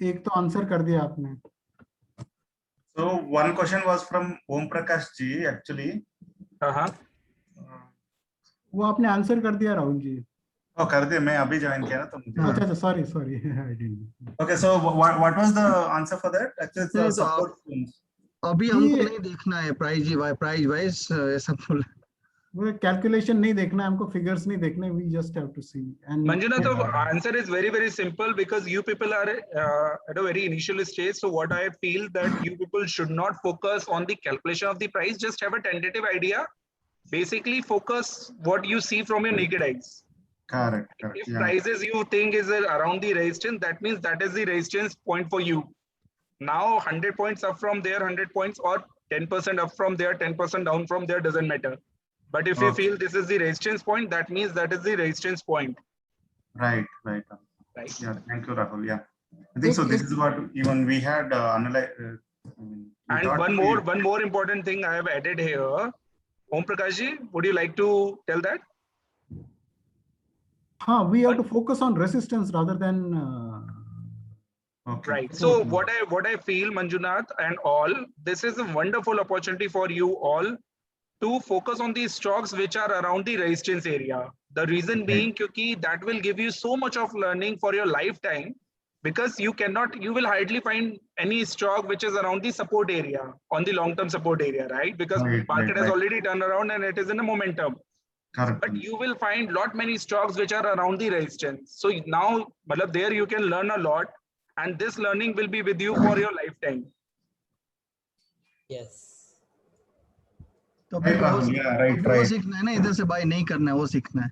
एक तो आंसर कर दिया आपने। So one question was from Om Prakash ji actually. हाँ वो आपने आंसर कर दिया राहुल जी। Oh, कर दिया, मैं अभी ज्वाइन किया ना तो मुझे। अच्छा अच्छा, sorry sorry, I didn't. Okay, so what was the answer for that? Actually, it's नहीं, तो support phones. अभी हमको नहीं देखना है प्राइस वाइज ऐसा बोल। वो कैलकुलेशन नहीं देखना है हमको, फिगर्स नहीं देखने, we just have to see and Manjuna, the answer is very, very simple because you people are at a very initial stage. So what I feel that you people should not focus on the calculation of the price. Just have a tentative idea. Basically, focus what you see from your naked eyes. Correct. If Yeah. prices you think is around the resistance, that means that is the resistance point for you. Now 100 points up from there, 100 points or 10% up from there, 10% down from there, doesn't matter. But if you feel this is the resistance point, that means that is the resistance point. Right. Yeah, thank you, Rahul. Yeah, I think so. This is what even we had analyzed. And one more important thing I have added here. Om Prakash ji, would you like to tell that? we have to focus on resistance rather than Okay. Right. So what I feel, Manjunath and all, this is a wonderful opportunity for you all to focus on these stocks which are around the resistance area. The reason being, because that will give you so much of learning for your lifetime, because you will hardly find any stock which is around the support area, on the long-term support area, right? Because market has already turned around and it is in a momentum. Correct. But you will find many stocks which are around the resistance. So now, there you can learn a lot, and this learning will be with you for your lifetime. Yes. तो वो सीखना है ना, इधर से bye नहीं करना है, वो सीखना है।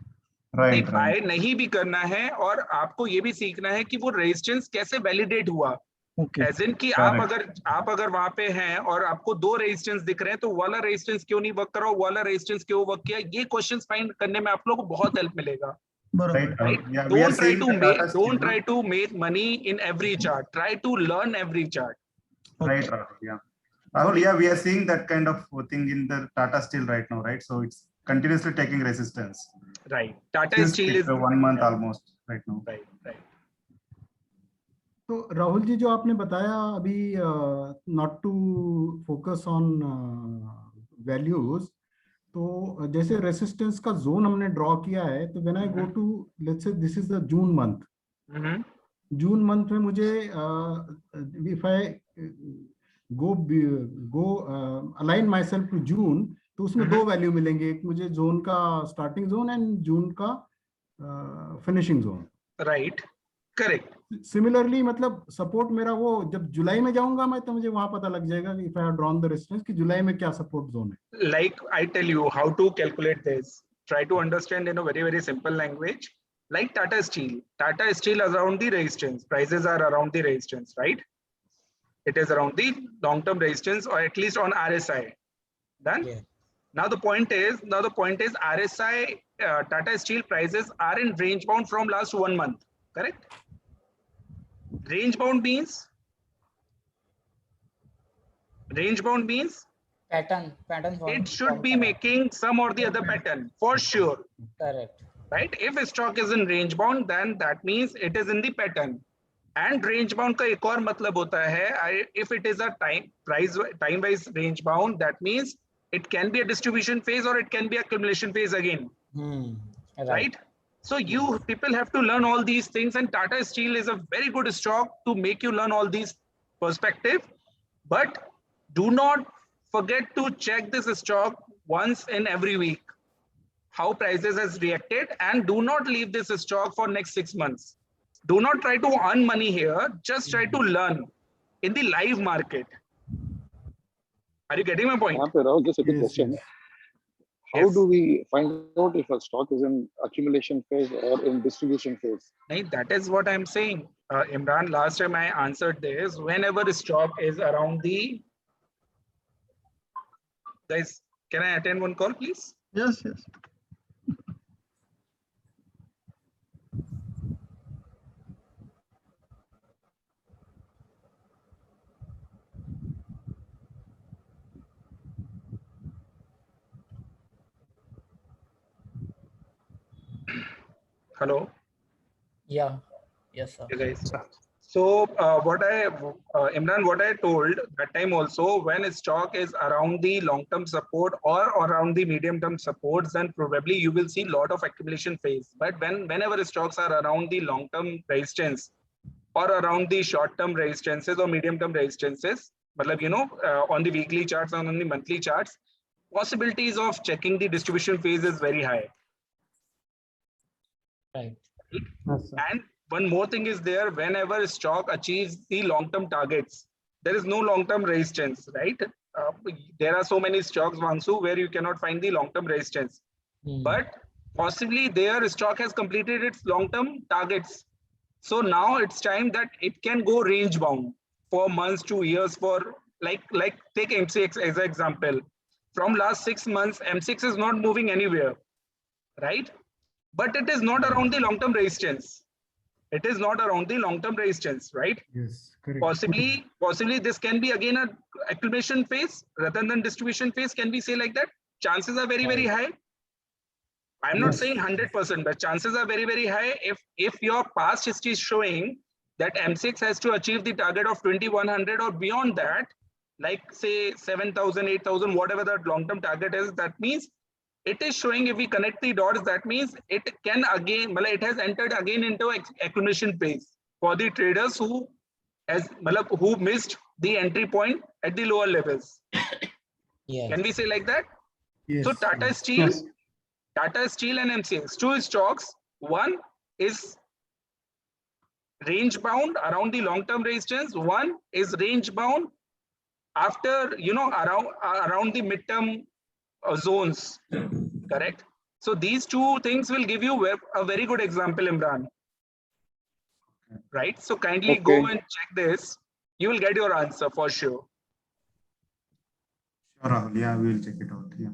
Right. बाय नहीं भी करना है और आपको ये भी सीखना है कि वो रेजिस्टेंस कैसे वैलिडेट हुआ। एज इन कि आप अगर वहां पे हैं और आपको दो रेजिस्टेंस दिख रहे हैं तो वाला रेजिस्टेंस क्यों नहीं वर्क कर रहा, वाला रेजिस्टेंस क्यों वर्क किया, ये क्वेश्चंस फाइंड करने में आप लोगों को बहुत हेल्प मिलेगा। Right. Yeah, don't try to make money in every chart. Try to learn every chart. Right. Yeah. Rahul, yeah, we are seeing that kind of thing in the Tata Steel right now, right? So it's continuously taking resistance. Right. Tata Steel is 1 month almost right now. Right. तो राहुल जी जो आपने बताया अभी, not to focus on values, तो जैसे resistance का zone हमने draw किया है, तो when I go to, let's say this is the June month, June month में मुझे if I go align myself to June, तो उसमें दो वैल्यू मिलेंगे, एक मुझे जोन का स्टार्टिंग जोन एंड जून का finishing zone. Right, correct. Similarly मतलब सपोर्ट मेरा वो जब जुलाई में जाऊंगा मैं, तो मुझे वहां पता लग जाएगा कि if I have drawn the resistance कि जुलाई में क्या सपोर्ट जोन है। Like I tell you how to calculate this. Try to understand in a very, very simple language. Like Tata Steel is around the resistance. Prices are around the resistance, right? It is around the long-term resistance, or at least on RSI. Done. Yeah. Now the point is RSI Tata Steel prices are in range bound from last 1 month. Correct? Range bound means pattern it should be making some or the other pattern for sure. Correct. Right? If a stock is in range bound, then that means it is in the pattern. And range bound का एक और मतलब होता है, if it is a time wise range bound, that means it can be a distribution phase or it can be accumulation phase again. Right? So you people have to learn all these things, and Tata Steel is a very good stock to make you learn all these perspective. But do not forget to check this stock once in every week, how prices has reacted, and do not leave this stock for next 6 months. Do not try to earn money here, just try to learn in the live market. Are you getting my point? Rahul, just a quick question. How do we find out if a stock is in accumulation phase or in distribution phase? That is what I'm saying. Imran, last time I answered this. Whenever a stock is around the... Guys, can I attend one call, please? Yes. Hello. Yeah. Yes, sir. Hey guys. So Imran, what I told that time also, when a stock is around the long-term support or around the medium-term supports, then probably you will see a lot of accumulation phase. But whenever stocks are around the long-term resistance or around the short-term resistances or medium-term resistances, मतलब on the weekly charts and on the monthly charts, possibilities of checking the distribution phase is very high. Right. And one more thing is there, whenever stock achieves the long-term targets, there is no long-term resistance, right? There are so many stocks, Vangsu, where you cannot find the long-term resistance. But possibly their stock has completed its long-term targets. So now it's time that it can go range bound for months to years, for like take MCX as an example. From last 6 months, M6 is not moving anywhere, right? But it is not around the long-term resistance. It is not around the long-term resistance, right? Yes, correct. Possibly this can be again a accumulation phase rather than distribution phase. Can we say like that? Chances are very, very high. I'm not saying 100%, but chances are very, very high. If your past history is showing that M6 has to achieve the target of 2100 or beyond that, like say 7,000, 8,000, whatever that long-term target is, that means it is showing, if we connect the dots, that means it can again, it has entered again into accumulation phase for the traders who missed the entry point at the lower levels. Yes. Can we say like that? Yes. So Tata Steel, Tata Steel and MCX, two stocks. One is range bound around the long-term resistance. One is range bound after around the midterm zones. Correct. So these two things will give you a very good example, Imran. Right. So kindly go and check this. You will get your answer for sure. Sure, Rahul. Yeah, we will check it out. Yeah.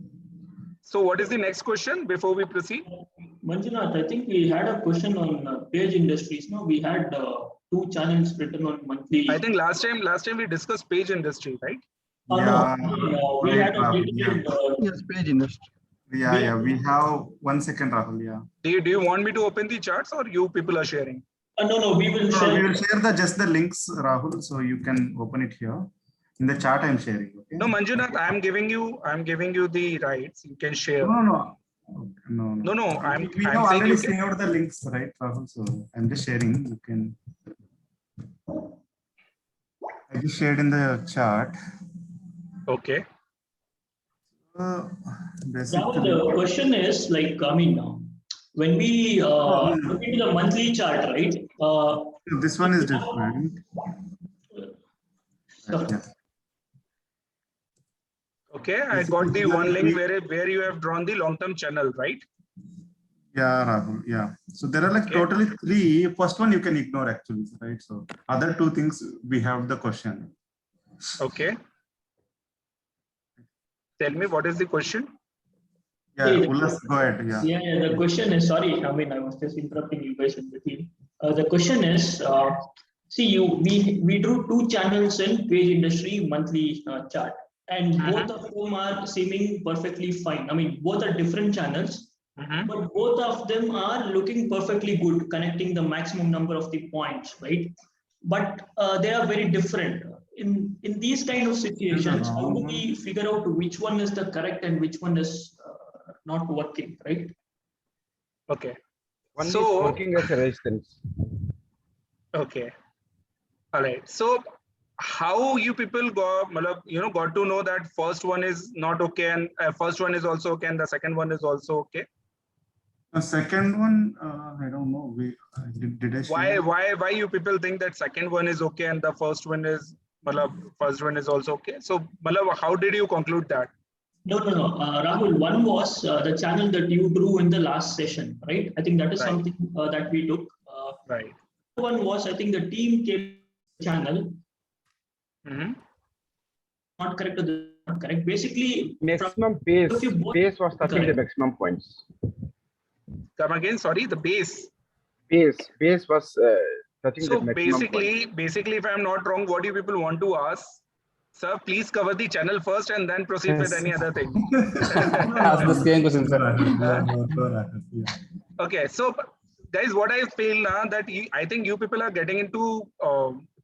So what is the next question before we proceed? Manjunath, I think we had a question on Page Industries. No, we had 2 channels written on monthly. I think last time we discussed Page Industry, right? Yeah, no, we had a detailed, Yes, Page Industry. Yeah, we have 1 second, Rahul. Yeah. Do you want me to open the charts or you people are sharing? no, we will No, share. we will share just the links, Rahul, so you can open it here. In the chat, I'm sharing. Okay. No, Manjunath, I'm giving you the rights. You can share. No. We have already shared the links, right, Rahul? So I'm just sharing. You can. I just shared in the chat. Okay. Now the question is like, when we look into the monthly chart, right? This one is different. Yeah. Okay, I got the one link where you have drawn the long-term channel, right? Yeah, Rahul. Yeah. So there are like totally 3. First one you can ignore actually, right? So other 2 things we have the question. Okay. Tell me, what is the question? Yeah, Ullas, go ahead. Yeah, the question is, sorry, I was just interrupting you guys in between. The question is, see, we drew 2 channels in Page Industry monthly chart, and both of them are seeming perfectly fine. Both are different channels, but both of them are looking perfectly good, connecting the maximum number of the points, right? But they are very different. In these kind of situations, how do we figure out which one is the correct and which one is not working, right? Okay. One is working as a resistance. Okay. All right. So how you people got to know that first one is not okay and first one is also okay and the second one is also okay? The second one, I don't know. Did I share? Why you people think that second one is okay and the first one is also okay? So how did you conclude that? No. Rahul, one was the channel that you drew in the last session, right? I think that is something that we took. Right. One was, I think the team came channel. Not correct or not correct. Basically, maximum base was touching the maximum points. Come again, sorry, the base. Base was touching the maximum points. Basically, if I'm not wrong, what do you people want to ask? Sir, please cover the channel first and then proceed with any other thing. Ask the same question, sir. Okay, so guys, what I feel now that I think you people are getting into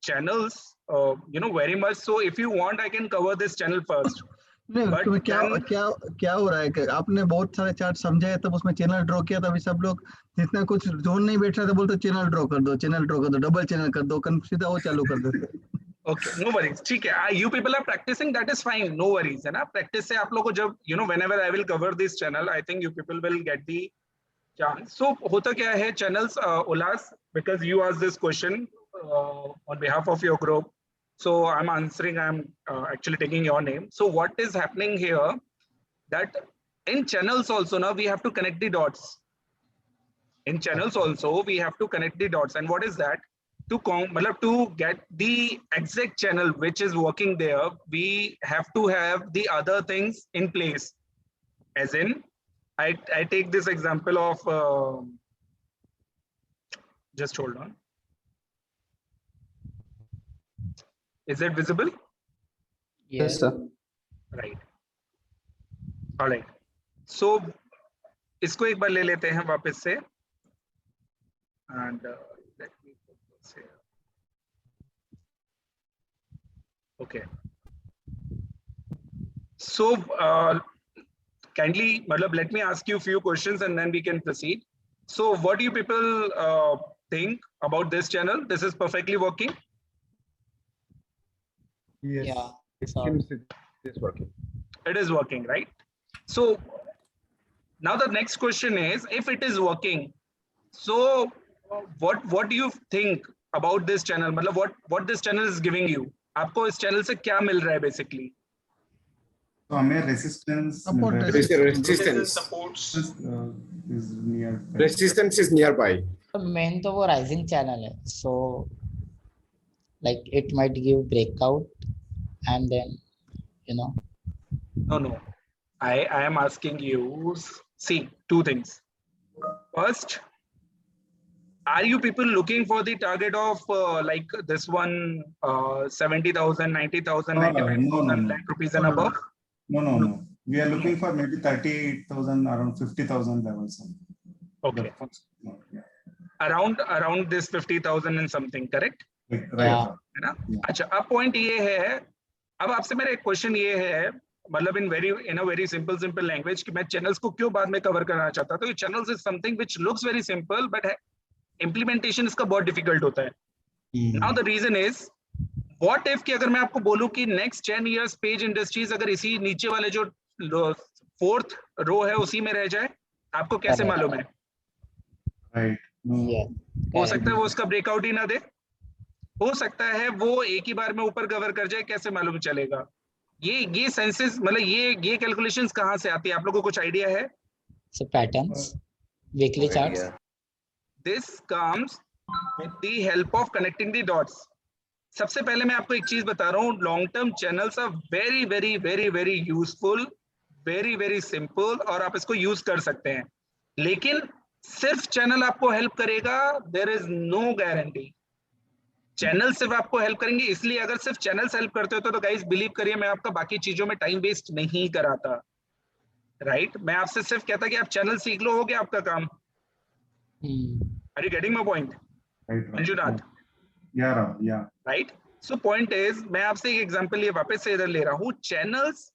channels, very much. So if you want, I can cover this channel first. नहीं But तुम्हें क्या then- क्या क्या हो रहा है कि आपने बहुत सारे चार्ट समझाए तब उसमें चैनल ड्रॉ किया, तभी सब लोग जितना कुछ जोन नहीं बैठ रहा था बोलते चैनल ड्रॉ कर दो, चैनल ड्रॉ कर दो, डबल चैनल कर दो, सीधा वो चालू कर देते। Okay, no worries. ठीक है, you people are practicing, that is fine, no worries, है ना? Practice से आप लोगों को जब whenever I will cover this channel, I think you people will get the chance. So होता क्या है channels, Ulas, because you asked this question on behalf of your group, so I'm answering. I'm actually taking your name. So what is happening here? That in channels also now we have to connect the dots. In channels also we have to connect the dots, and what is that? To get the exact channel which is working there, we have to have the other things in place. As in, I take this example of just hold on. Is it visible? Yes, sir. Right. All right. So इसको एक बार ले लेते हैं वापस से, and let me put this here. Okay. So kindly, let me ask you a few questions and then we can proceed. So what do you people think about this channel? This is perfectly working? Yes. yeah. It So, seems it is working. It is working, right? So now the next question is, if it is working, so what do you think about this channel? What this channel is giving you? आपको इस channel से क्या मिल रहा है basically? So हमें resistance Support मिल रहा है. There is a resistance. Supports. Is near. Resistance is nearby. तो main तो वो rising channel है, so like it might give breakout and then No. I am asking you, see, two things. First, are you people looking for the target of like this one 70,000, 90,000, No, 95,000 no. lakh rupees and above? No. We are looking for maybe 30,000, around 50,000 levels. Okay. No, yeah. Around this 50,000 and something, correct? Right. Yeah. है ना? Yeah. अच्छा, अब point ये है, अब आपसे मेरा एक क्वेश्चन ये है, in a very simple language, कि मैं चैनल्स को क्यों बाद में कवर करना चाहता था? तो channels is something which looks very simple but implementation इसका बहुत डिफिकल्ट होता है. Now the reason is, what if कि अगर मैं आपको बोलूं कि नेक्स्ट 10 इयर्स पेज इंडस्ट्रीज अगर इसी नीचे वाले जो फोर्थ रो है उसी में रह जाए, आपको कैसे मालूम है? Right. yeah. हो सकता है वो उसका ब्रेकआउट ही ना दे, हो सकता है वो एक ही बार में ऊपर कवर कर जाए, कैसे मालूम चलेगा? ये सेंसेस ये कैलकुलेशंस कहाँ से आती है? आप लोगों को कुछ आइडिया है? So patterns, weekly charts. This comes with the help of connecting the dots. सबसे पहले मैं आपको एक चीज बता रहा हूँ, long term channels are very very very very useful, very very simple, और आप इसको यूज कर सकते हैं. लेकिन सिर्फ चैनल आपको हेल्प करेगा, there is no guarantee. Channel सिर्फ आपको हेल्प करेंगे, इसलिए अगर सिर्फ चैनल्स हेल्प करते होते तो गाइस बिलीव करिए मैं आपका बाकी चीजों में टाइम वेस्ट नहीं कराता. राइट? मैं आपसे सिर्फ कहता कि आप चैनल सीख लो, हो गया आपका काम. Are you getting my point? Right. Manjunath, Yeah. Right? So point is, मैं आपसे एक एग्जांपल ये वापस से इधर ले रहा हूँ. चैनल्स,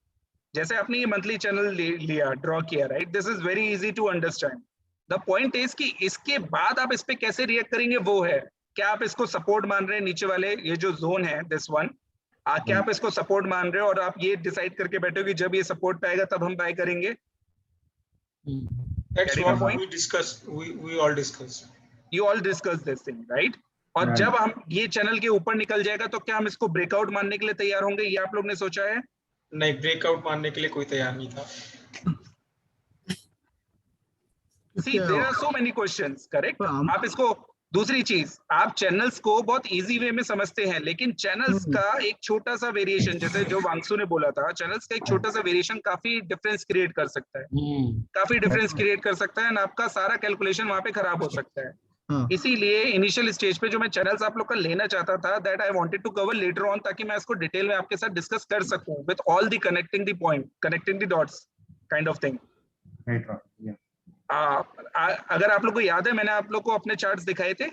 जैसे आपने ये मंथली चैनल लिया, ड्रॉ किया, right? This is very easy to understand. The point is कि इसके बाद आप इस पे कैसे रिएक्ट करेंगे वो है. क्या आप इसको सपोर्ट मान रहे हैं, नीचे वाले ये जो जोन है, दिस वन, क्या आप इसको सपोर्ट मान रहे हो और आप ये डिसाइड करके बैठे हो कि जब ये सपोर्ट पे आएगा तब हम बाय करेंगे? That's Getting my what point? we discussed. We all discussed. You all discuss this thing, right? और Right. जब हम ये चैनल के ऊपर निकल जाएगा तो क्या हम इसको ब्रेकआउट मानने के लिए तैयार होंगे? ये आप लोग ने सोचा है? नहीं, ब्रेकआउट मानने के लिए कोई तैयार नहीं था. See, there are so many questions, correct? आप इसको, दूसरी चीज, आप चैनल्स को बहुत इजी वे में समझते हैं, लेकिन चैनल्स का एक छोटा सा वेरिएशन, जैसे जो वांगसू ने बोला था, चैनल्स का एक छोटा सा वेरिएशन काफी डिफरेंस क्रिएट कर सकता है, काफी डिफरेंस क्रिएट कर सकता है, और आपका सारा कैलकुलेशन वहां पे खराब हो सकता है. इसीलिए इनिशियल स्टेज पे जो मैं चैनल्स आप लोग का लेना चाहता था, that I wanted to cover letter on, ताकि मैं इसको डिटेल में आपके साथ डिस्कस कर सकूं with all the connecting the point, connecting the dots kind of thing. Right. Yeah. अगर आप लोग को याद है, मैंने आप लोग को अपने चार्ट्स दिखाए थे।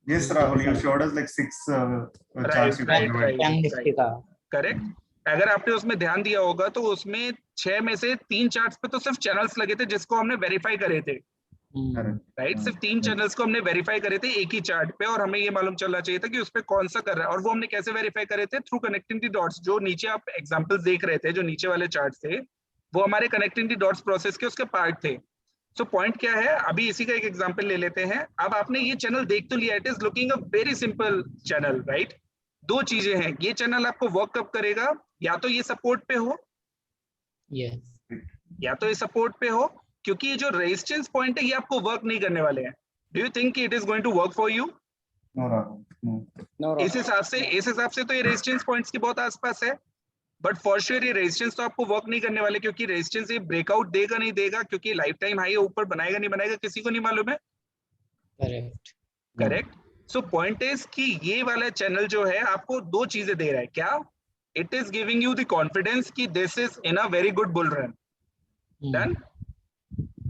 Yes, Rahul, you showed us like 6 charts you can provide. Correct. अगर आपने उसमें ध्यान दिया होगा तो उसमें 6 में से 3 चार्ट्स पे तो सिर्फ चैनल्स लगे थे जिसको हमने वेरीफाई करे थे, राइट। सिर्फ 3 चैनल्स को हमने वेरीफाई करे थे एक ही चार्ट पे, और हमें ये मालूम चलना चाहिए था कि उस पे कौन सा कर रहा है। और वो हमने कैसे वेरीफाई करे थे? Through connecting the dots. जो नीचे आप एग्जांपल्स देख रहे थे, जो नीचे वाले चार्ट थे, वो हमारे कनेक्टिंग द डॉट्स प्रोसेस के उसके पार्ट थे। सो पॉइंट क्या है, अभी इसी का एक एग्जांपल ले लेते हैं। अब आपने ये चैनल देख तो लिया, it is looking a very simple channel, right. 2 चीजें हैं, ये चैनल आपको वर्क कब करेगा? या तो ये सपोर्ट पे हो, या तो ये सपोर्ट पे हो, क्योंकि ये जो रेजिस्टेंस पॉइंट है ये आपको वर्क नहीं करने वाले हैं। Do you think it is going to work for you? No, इस हिसाब से तो ये रेजिस्टेंस पॉइंट्स के बहुत आसपास है, बट फॉर श्योर ये रेजिस्टेंस तो आपको वर्क नहीं करने वाले, क्योंकि रेजिस्टेंस ये ब्रेकआउट देगा नहीं देगा, क्योंकि लाइफ टाइम हाई ऊपर बनाएगा नहीं बनाएगा किसी को नहीं मालूम है। करेक्ट। सो पॉइंट इज कि ये वाला चैनल जो है आपको 2 चीजें दे रहा है। क्या? It is giving you the confidence कि this is in a very good bull run. Done,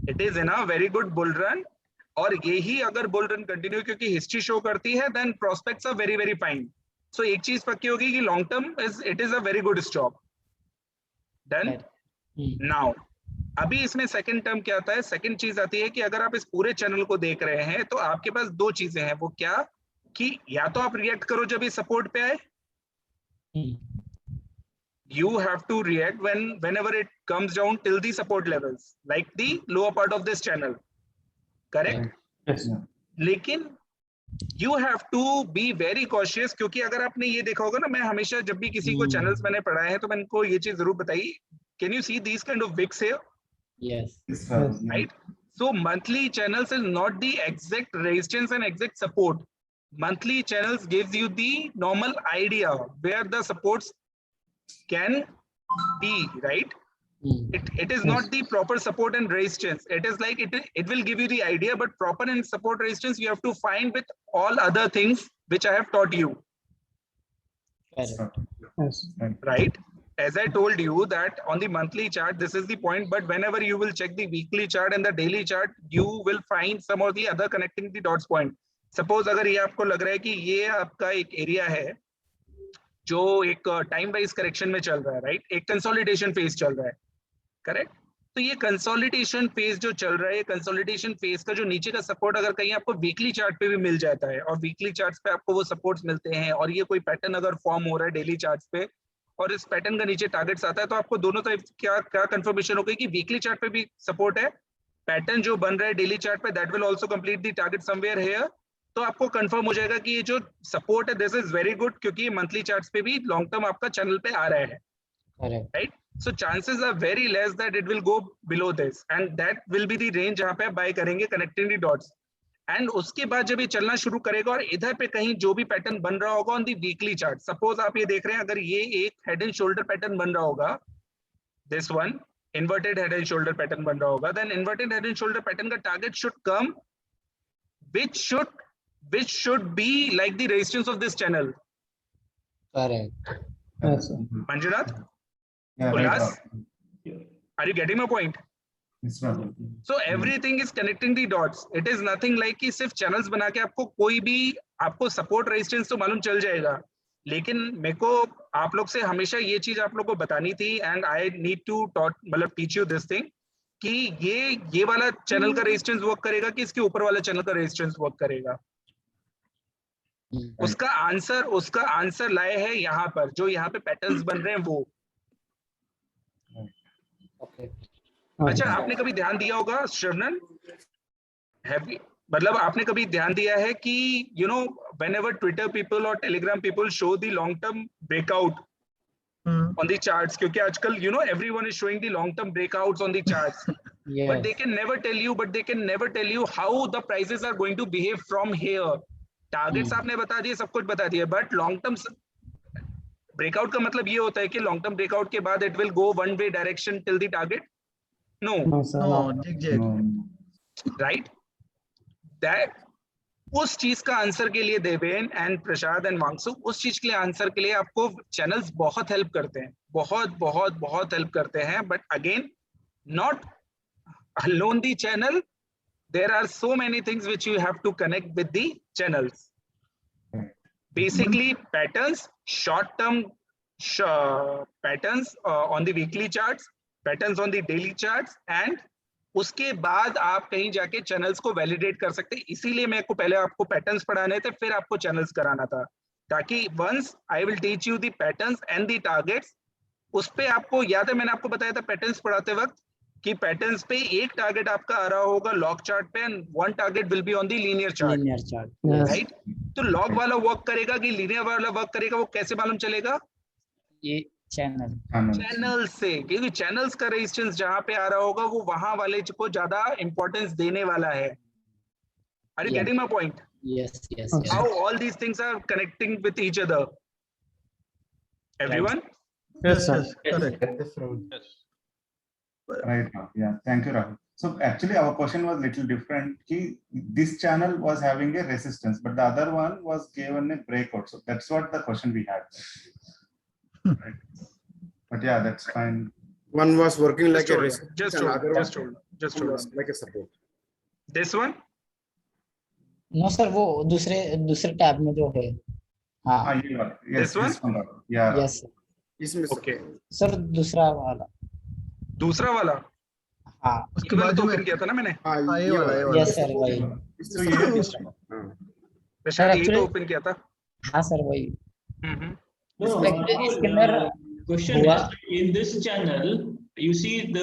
it is in a very good bull run. और यही अगर बुल रन कंटिन्यू, क्योंकि हिस्ट्री शो करती है, then prospects are very very fine. So एक चीज पक्की होगी कि long term it is a very good stock. Done. Now अभी इसमें सेकंड टर्म क्या आता है? सेकंड चीज आती है कि अगर आप इस पूरे चैनल को देख रहे हैं तो आपके पास 2 चीजें हैं। वो क्या? कि या तो आप रिएक्ट करो जब ये सपोर्ट पे आए, you have to react whenever it comes down till the support levels, like the lower part of this channel, correct? Yes. लेकिन you have to be very cautious, क्योंकि अगर आपने ये देखा होगा ना, मैं हमेशा जब भी किसी को चैनल्स मैंने पढ़ाए हैं तो मैंने इनको ये चीज जरूर बताई। Can you see these kind of wicks here? Yes. Right? So monthly channels is not the exact resistance and exact support. Monthly channels gives you the normal idea where the supports can be, right? It is not the proper support and resistance. It is like it will give you the idea, but proper and support resistance you have to find with all other things which I have taught you. Right? As I told you that on the monthly chart, this is the point, but whenever you will check the weekly chart and the daily chart, you will find some of the other connecting the dots point. Suppose अगर ये आपको लग रहा है कि ये आपका एक एरिया है जो एक टाइम वाइज करेक्शन में चल रहा है, राइट? एक कंसोलिडेशन फेज चल रहा है, करेक्ट? तो ये कंसोलिडेशन फेज जो चल रहा है, कंसोलिडेशन फेज का जो नीचे का सपोर्ट अगर कहीं आपको वीकली चार्ट पे भी मिल जाता है, और वीकली चार्ट्स पे आपको वो सपोर्ट्स मिलते हैं, और ये कोई पैटर्न अगर फॉर्म हो रहा है डेली चार्ट्स पे, और इस पैटर्न का नीचे टारगेट्स आता है, तो आपको दोनों तरफ क्या कंफर्मेशन हो गई कि वीकली चार्ट पे भी सपोर्ट है, पैटर्न जो बन रहा है डेली चार्ट पे that will also complete the target somewhere here. तो आपको कंफर्म हो जाएगा कि ये जो सपोर्ट है दिस इज वेरी गुड, क्योंकि मंथली चार्ट्स पे भी लॉन्ग टर्म आपका चैनल पे आ रहा है, right? So chances are very less that it will go below this, and that will be the range जहां पे आप बाय करेंगे कनेक्टिंग द डॉट्स। एंड उसके बाद जब ये चलना शुरू करेगा और इधर पे कहीं जो भी पैटर्न बन रहा होगा on the weekly chart, suppose आप ये देख रहे हैं, अगर ये एक हेड एंड शोल्डर पैटर्न बन रहा होगा, this one inverted head and shoulder pattern बन रहा होगा, then inverted head and shoulder pattern का target should come which should be like the resistance of this channel. Correct. Yes, sir. Manjunath? Yeah, Ullas? right. Are you getting my point? Yes, Rahul. So everything is connecting the dots. It is nothing like कि सिर्फ channels बना के आपको कोई भी आपको support resistance तो मालूम चल जाएगा, लेकिन मेरे को आप लोग से हमेशा ये चीज आप लोग को बतानी थी, and I need to मतलब teach you this thing कि ये वाला चैनल का रेजिस्टेंस वर्क करेगा कि इसके ऊपर वाला चैनल का रेजिस्टेंस वर्क करेगा। उसका आंसर लाए है यहाँ पर, जो यहाँ पे पैटर्न्स बन रहे हैं वो। अच्छा, आपने कभी ध्यान दिया होगा श्रवणन, मतलब आपने कभी ध्यान दिया है कि you know whenever Twitter people or Telegram people show the long term breakout on the charts, क्योंकि आजकल you know everyone is showing the long term breakouts on the charts, but they can never tell you how the prices are going to behave from here. Targets आपने बता दिए, सब कुछ बता दिया, but long term breakout का मतलब ये होता है कि लॉन्ग टर्म ब्रेकआउट के बाद it will go one way direction till the target? No, right? That उस चीज का आंसर के लिए देवेन एंड प्रसाद एंड वांगसु, उस चीज के लिए आंसर के लिए आपको चैनल्स बहुत हेल्प करते हैं, बहुत बहुत बहुत हेल्प करते हैं, but again not alone the channel, there are so many things which you have to connect with the channels. Basically patterns, short-term patterns on the weekly charts, patterns on the daily charts, and उसके बाद आप कहीं जाके channels को validate कर सकते हैं. इसीलिए मेरे को पहले आपको पैटर्न्स पढ़ाने थे, फिर आपको चैनल्स कराना था, ताकि once I will teach you the patterns and the targets, उस पे आपको याद है मैंने आपको बताया था पैटर्न्स पढ़ाते वक्त कि पैटर्न्स पे एक टारगेट आपका आ रहा होगा लॉग चार्ट पे and one target will be on the linear chart, right? तो लॉग वाला वर्क करेगा कि लीनियर वाला वर्क करेगा, वो कैसे मालूम चलेगा? ये चैनल से, क्योंकि चैनल्स का रेजिस्टेंस जहां पे आ रहा होगा वो वहां वाले को ज्यादा इंपॉर्टेंस देने वाला है. Are you getting my point? Yes. How all these things are connecting with each other? Everyone? Yes, sir. Correct. Yes, Rahul. Right. Yeah. Thank you, Rahul. So actually, our question was little different. This channel was having a resistance, but the other one was given a breakout. So that's what the question we had. Right. But yeah, that's fine. One was working like a resistance. Just hold on. Like a support. This one? No sir, वो दूसरे tab में जो है. हाँ. Yes, this one. Yeah. Yes. इसमें Okay. Sir दूसरा वाला. हाँ. उसके बाद जो ओपन किया था ना मैंने. हाँ, ये वाला. Yes sir, वही. प्रशांत ये तो ओपन किया था. हाँ सर वही. No, question is, in this channel, you see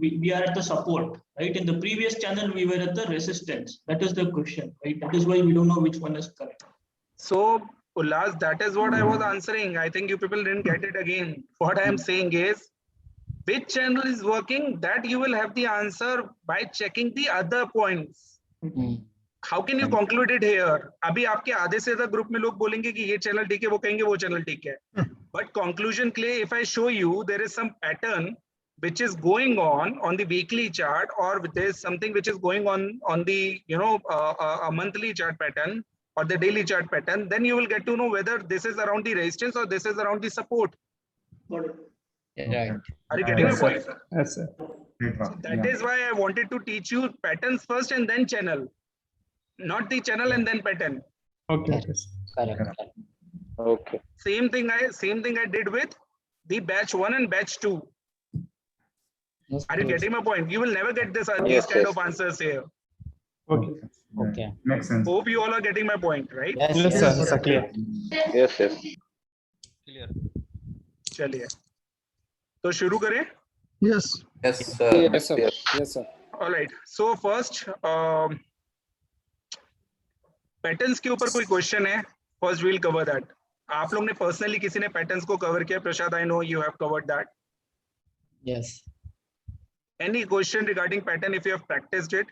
we are at the support, right? In the previous channel, we were at the resistance. That is the question, right? That is why we don't know which one is correct. So, Ullas, that is what I was answering. I think you people didn't get it again. What I am saying is, which channel is working, that you will have the answer by checking the other points. How can you conclude it here? अभी आपके आधे से ज्यादा group में लोग बोलेंगे कि ये चैनल ठीक है, वो कहेंगे वो चैनल ठीक है. But conclusion के लिए, if I show you there is some pattern which is going on the weekly chart, or there is something which is going on the a monthly chart pattern or the daily chart pattern, then you will get to know whether this is around the resistance or this is around the support. Right. Are you getting my point? Yes, sir. So that is why I wanted to teach you patterns first and then channel, not the channel and then pattern. Okay. Correct. Okay. Same thing I did with the batch 1 and batch 2. Are you getting my point? You will never get these kind of answers here. Okay. Makes sense. Hope you all are getting my point, right? Yes, sir. Clear. Yes. Clear. चलिए तो शुरू करें. Yes. Yes, sir. All right. So first, patterns के ऊपर कोई question है? First we'll cover that. आप लोग ने पर्सनली किसी ने पैटर्न्स को कवर किया? प्रसाद, I know you have covered that. Yes. Any question regarding pattern if you have practiced it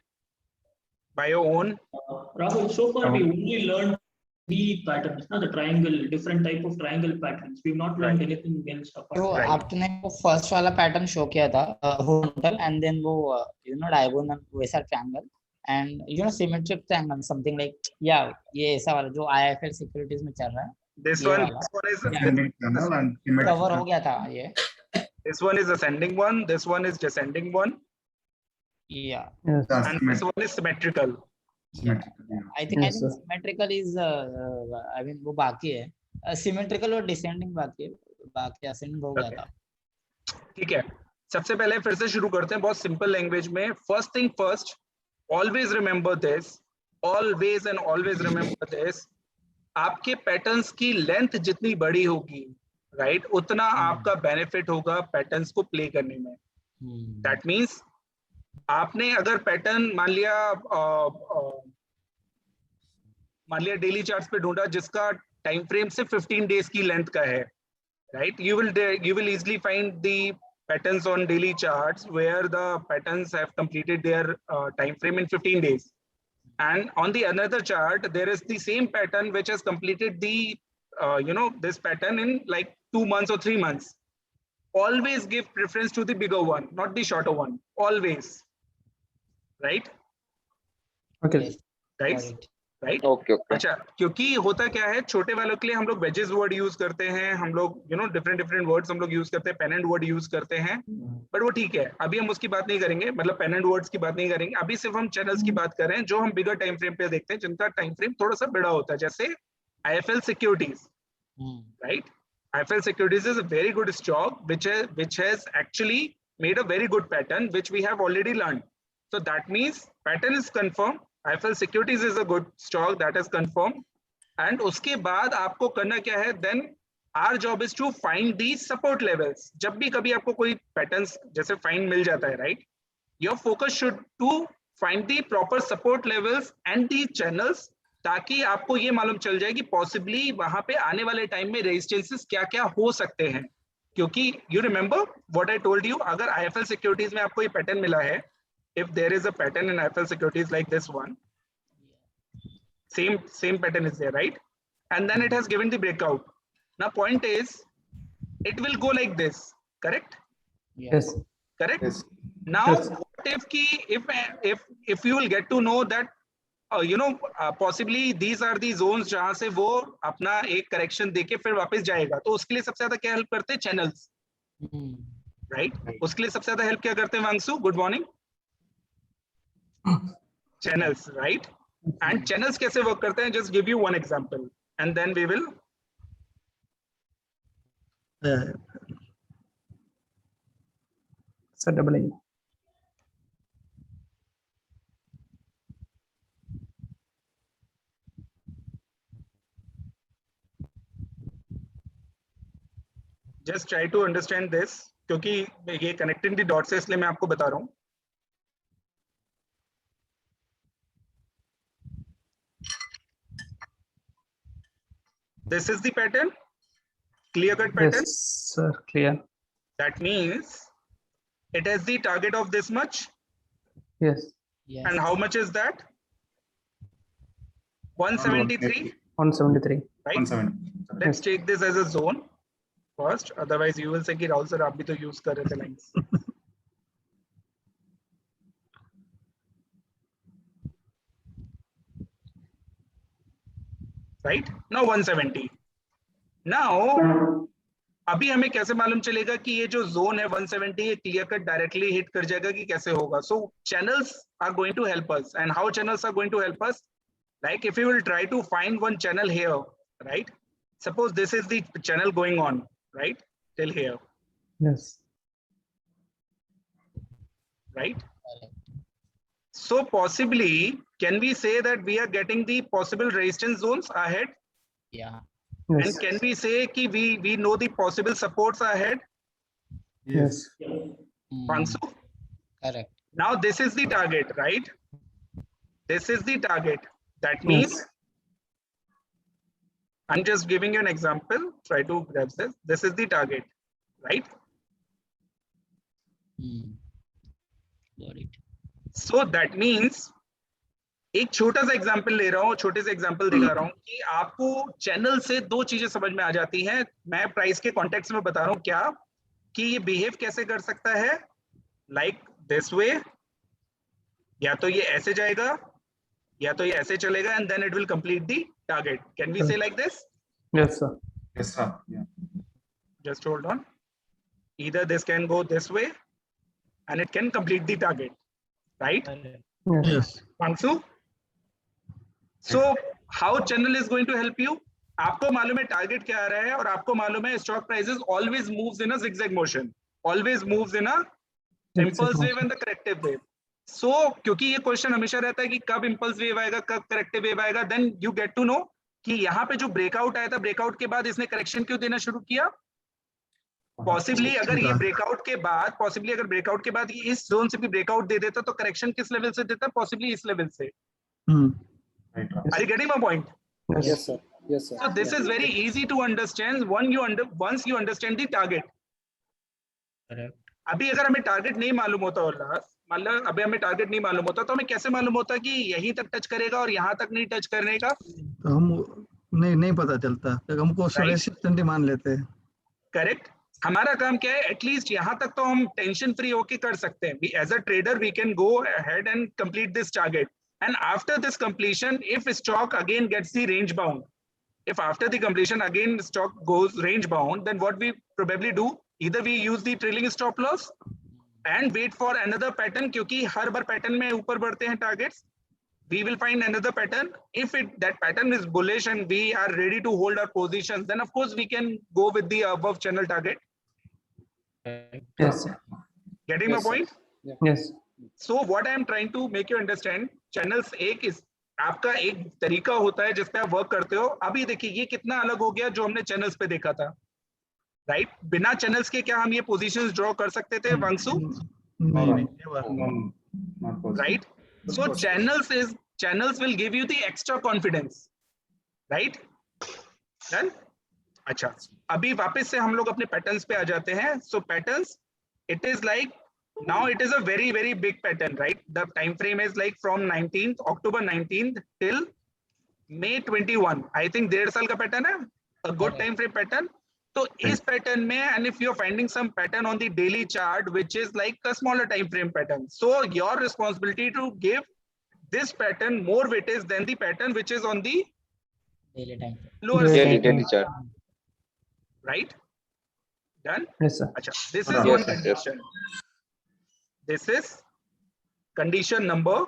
by your own? Rahul, so far we only learned the patterns, the triangle, different type of triangle patterns. We've not learned anything else apart. तो आपने वो first वाला pattern show किया था, horizontal and then वो diagonal वैसा triangle and symmetric triangle, something like ये ऐसा वाला जो IIFL securities में चल रहा है. This one is Ascending channel and symmetric. Cover हो गया था ये. This one is ascending one. This one is descending one. Yeah. And this one is symmetrical. I think symmetrical is I mean वो बाकी है. Symmetrical और descending बाकी है. बाकी ascending हो गया था. ठीक है. सबसे पहले फिर से शुरू करते हैं बहुत सिंपल लैंग्वेज में. First thing first, always remember this. Always and always remember this. आपके पैटर्न्स की लेंथ जितनी बड़ी होगी, राइट, उतना आपका बेनिफिट होगा पैटर्न्स को प्ले करने में. दैट मीन्स आपने अगर पैटर्न मान लिया डेली चार्ट्स पे ढूंढा जिसका टाइम फ्रेम से 15 डेज की लेंथ का है, right, you will easily find the patterns on daily charts where the patterns have completed their time frame in 15 days. And on the another chart, there is the same pattern which has completed the, this pattern in like 2 months or 3 months. Always give preference to the bigger one, not the shorter one. Always. Right? Okay. Right? Right? Okay, okay. अच्छा, क्योंकि होता क्या है, छोटे वालों के लिए हम लोग वेजेस वर्ड यूज करते हैं, हम लोग डिफरेंट वर्ड्स हम लोग यूज करते हैं, पेन एंड वर्ड यूज करते हैं, बट वो ठीक है, अभी हम उसकी बात नहीं करेंगे, मतलब पेन एंड वर्ड्स की बात नहीं करेंगे, अभी सिर्फ हम चैनल्स की बात कर रहे हैं जो हम बिगर टाइम फ्रेम पे देखते हैं, जिनका टाइम फ्रेम थोड़ा सा बड़ा होता है, जैसे IIFL Securities, right? IIFL Securities is a very good stock which has actually made a very good pattern which we have already learned. So that means pattern is confirmed. IIFL Securities is a good stock that is confirmed. And उसके बाद आपको करना क्या है? Then our job is to find the support levels. जब भी कभी आपको कोई patterns जैसे find मिल जाता है, right? Your focus should to find the proper support levels and the channels, ताकि आपको ये मालूम चल जाए कि पॉसिबली वहां पे आने वाले टाइम में रेजिस्टेंसेस क्या क्या हो सकते हैं, क्योंकि you remember what I told you, अगर IIFL सिक्योरिटीज में आपको ये पैटर्न मिला है, if there is a pattern in IIFL securities like this one, same pattern is there, right? And then it has given the breakout. Now point is it will go like this, correct? Yes. Correct? Yes. Now Yes. what if you will get to know that possibly these are the zones जहां से वो अपना एक correction देके फिर वापस जाएगा, तो उसके लिए सबसे ज्यादा क्या हेल्प करते हैं? Channels, right? उसके लिए सबसे ज्यादा हेल्प क्या करते हैं Wangsu? Good morning. Channels, right? And channels कैसे वर्क करते हैं? Just give you one example and then we will Sir, double A. Just try to understand this, क्योंकि ये कनेक्टिंग द डॉट्स है, इसलिए मैं आपको बता रहा हूँ। This is the pattern, clear cut pattern. Yes, sir, clear. That means it has the target of this much. Yes. Yes. And how much is that? 173, 173. right? 170. Let's take this as a zone first, otherwise you will say कि Rahul sir आप भी तो use कर रहे थे lines. Right? Now 170. Now अभी हमें कैसे मालूम चलेगा कि ये जो जोन है 170 ये क्लियर कट डायरेक्टली हिट कर जाएगा कि कैसे होगा? So channels are going to help us, and how channels are going to help us? Like if you will try to find one channel here, right? Suppose this is the channel going on, right? Till here, Yes. right? So possibly, can we say that we are getting the possible resistance zones ahead? Yeah. Yes. And can we say कि we know the possible supports ahead? Yes. Pansu? Correct. Now this is the target, right? This is the target. That means, Yes. I'm just giving you an example. Try to grab this. This is the target, right? Got it. So that means, एक छोटा सा example ले रहा हूँ, छोटे से example दिखा रहा हूँ कि आपको चैनल से दो चीजें समझ में आ जाती हैं। मैं प्राइस के कॉन्टेक्स्ट में बता रहा हूँ क्या कि ये बिहेव कैसे कर सकता है, लाइक दिस वे, या तो ये ऐसे जाएगा या तो ये ऐसे चलेगा, and then it will complete the target. Can we say like this? Yes, sir. Yes, sir. Yeah. Just hold on. Either this can go this way and it can complete the target, right? Yes. Pansu? So how channel is going to help you? आपको मालूम है target क्या आ रहा है, और आपको मालूम है stock prices always moves in a zigzag motion, always moves in a impulse wave and the corrective wave. So क्योंकि ये क्वेश्चन हमेशा रहता है कि कब impulse wave आएगा, कब corrective wave आएगा, then you get to know कि यहाँ पे जो ब्रेकआउट आया था, ब्रेकआउट के बाद इसने करेक्शन क्यों देना शुरू किया? पॉसिबली अगर ये ब्रेकआउट के बाद, पॉसिबली अगर ब्रेकआउट के बाद ये इस जोन से भी ब्रेकआउट दे देता तो करेक्शन किस लेवल से देता? पॉसिबली इस लेवल से। Right. Are you getting my point? Yes, sir. Yes, sir. So this is very easy to understand once you understand the target. Correct. अभी अगर हमें टारगेट नहीं मालूम होता, और मतलब अभी हमें टारगेट नहीं मालूम होता तो हमें कैसे मालूम होता कि यहीं तक टच करेगा और यहाँ तक नहीं टच करने का? तो हम नहीं पता चलता, तो हमको रेसिस्टेंट मान लेते हैं। करेक्ट। हमारा काम क्या है, एटलीस्ट यहाँ तक तो हम टेंशन फ्री होके कर सकते हैं। As a trader we can go ahead and complete this target, And after this completion, if stock again gets the range bound, if after the completion again stock goes range bound, then what we probably do, either we use the trailing stop loss and wait for another pattern, क्योंकि हर बार pattern में ऊपर बढ़ते हैं targets. We will find another pattern. If that pattern is bullish and we are ready to hold our positions, then of course we can go with the above channel target. Yes, sir. Getting my point? Yes. So what I am trying to make you understand, channels एक इस आपका एक तरीका होता है जिसपे आप work करते हो. अभी देखिए ये कितना अलग हो गया जो हमने चैनल्स पे देखा था, राइट? बिना चैनल्स के क्या हम ये पोजीशंस ड्रॉ कर सकते थे, वांगसु? नहीं Right? So channels will give you the extra confidence, right? Done? अच्छा, अभी वापस से हम लोग अपने पैटर्न्स पे आ जाते हैं. So patterns, it is like now it is a very very big pattern, right? The time frame is like from 19th October 19th till May 21. I think 1.5 साल का पैटर्न है, a good time frame pattern. तो इस pattern में, and if you are finding some pattern on the daily chart which is like a smaller time frame pattern, so your responsibility to give this pattern more weightage than the pattern which is on the daily time. lower Daily chart. right? Done? Yes, sir. Acha, this is one condition. This is condition number,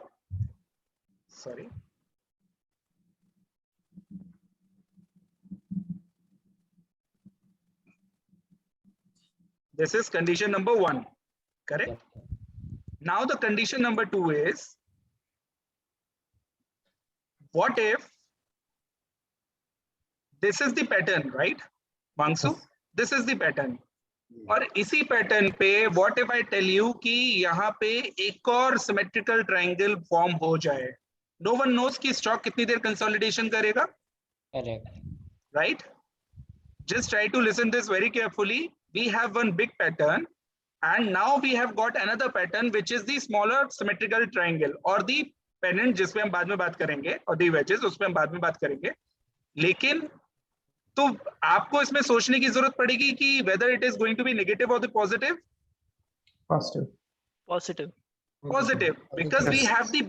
sorry. This is condition number 1, correct? Now the condition number 2 is, what if this is the pattern, right? Mangsu, this is the pattern. और इसी pattern पे what if I tell you कि यहाँ पे एक और symmetrical triangle form हो जाए. नो वन नोस कि स्टॉक कितनी देर कंसोलिडेशन करेगा, right? Just try to listen this very carefully. We have one big pattern and now we have got another pattern which is the smaller symmetrical triangle or the pennant, जिसपे हम बाद में बात करेंगे, और the wedges उसपे हम बाद में बात करेंगे. लेकिन तो आपको इसमें सोचने की जरूरत पड़ेगी कि whether it is going to be negative or the positive. Positive. Positive, because we have the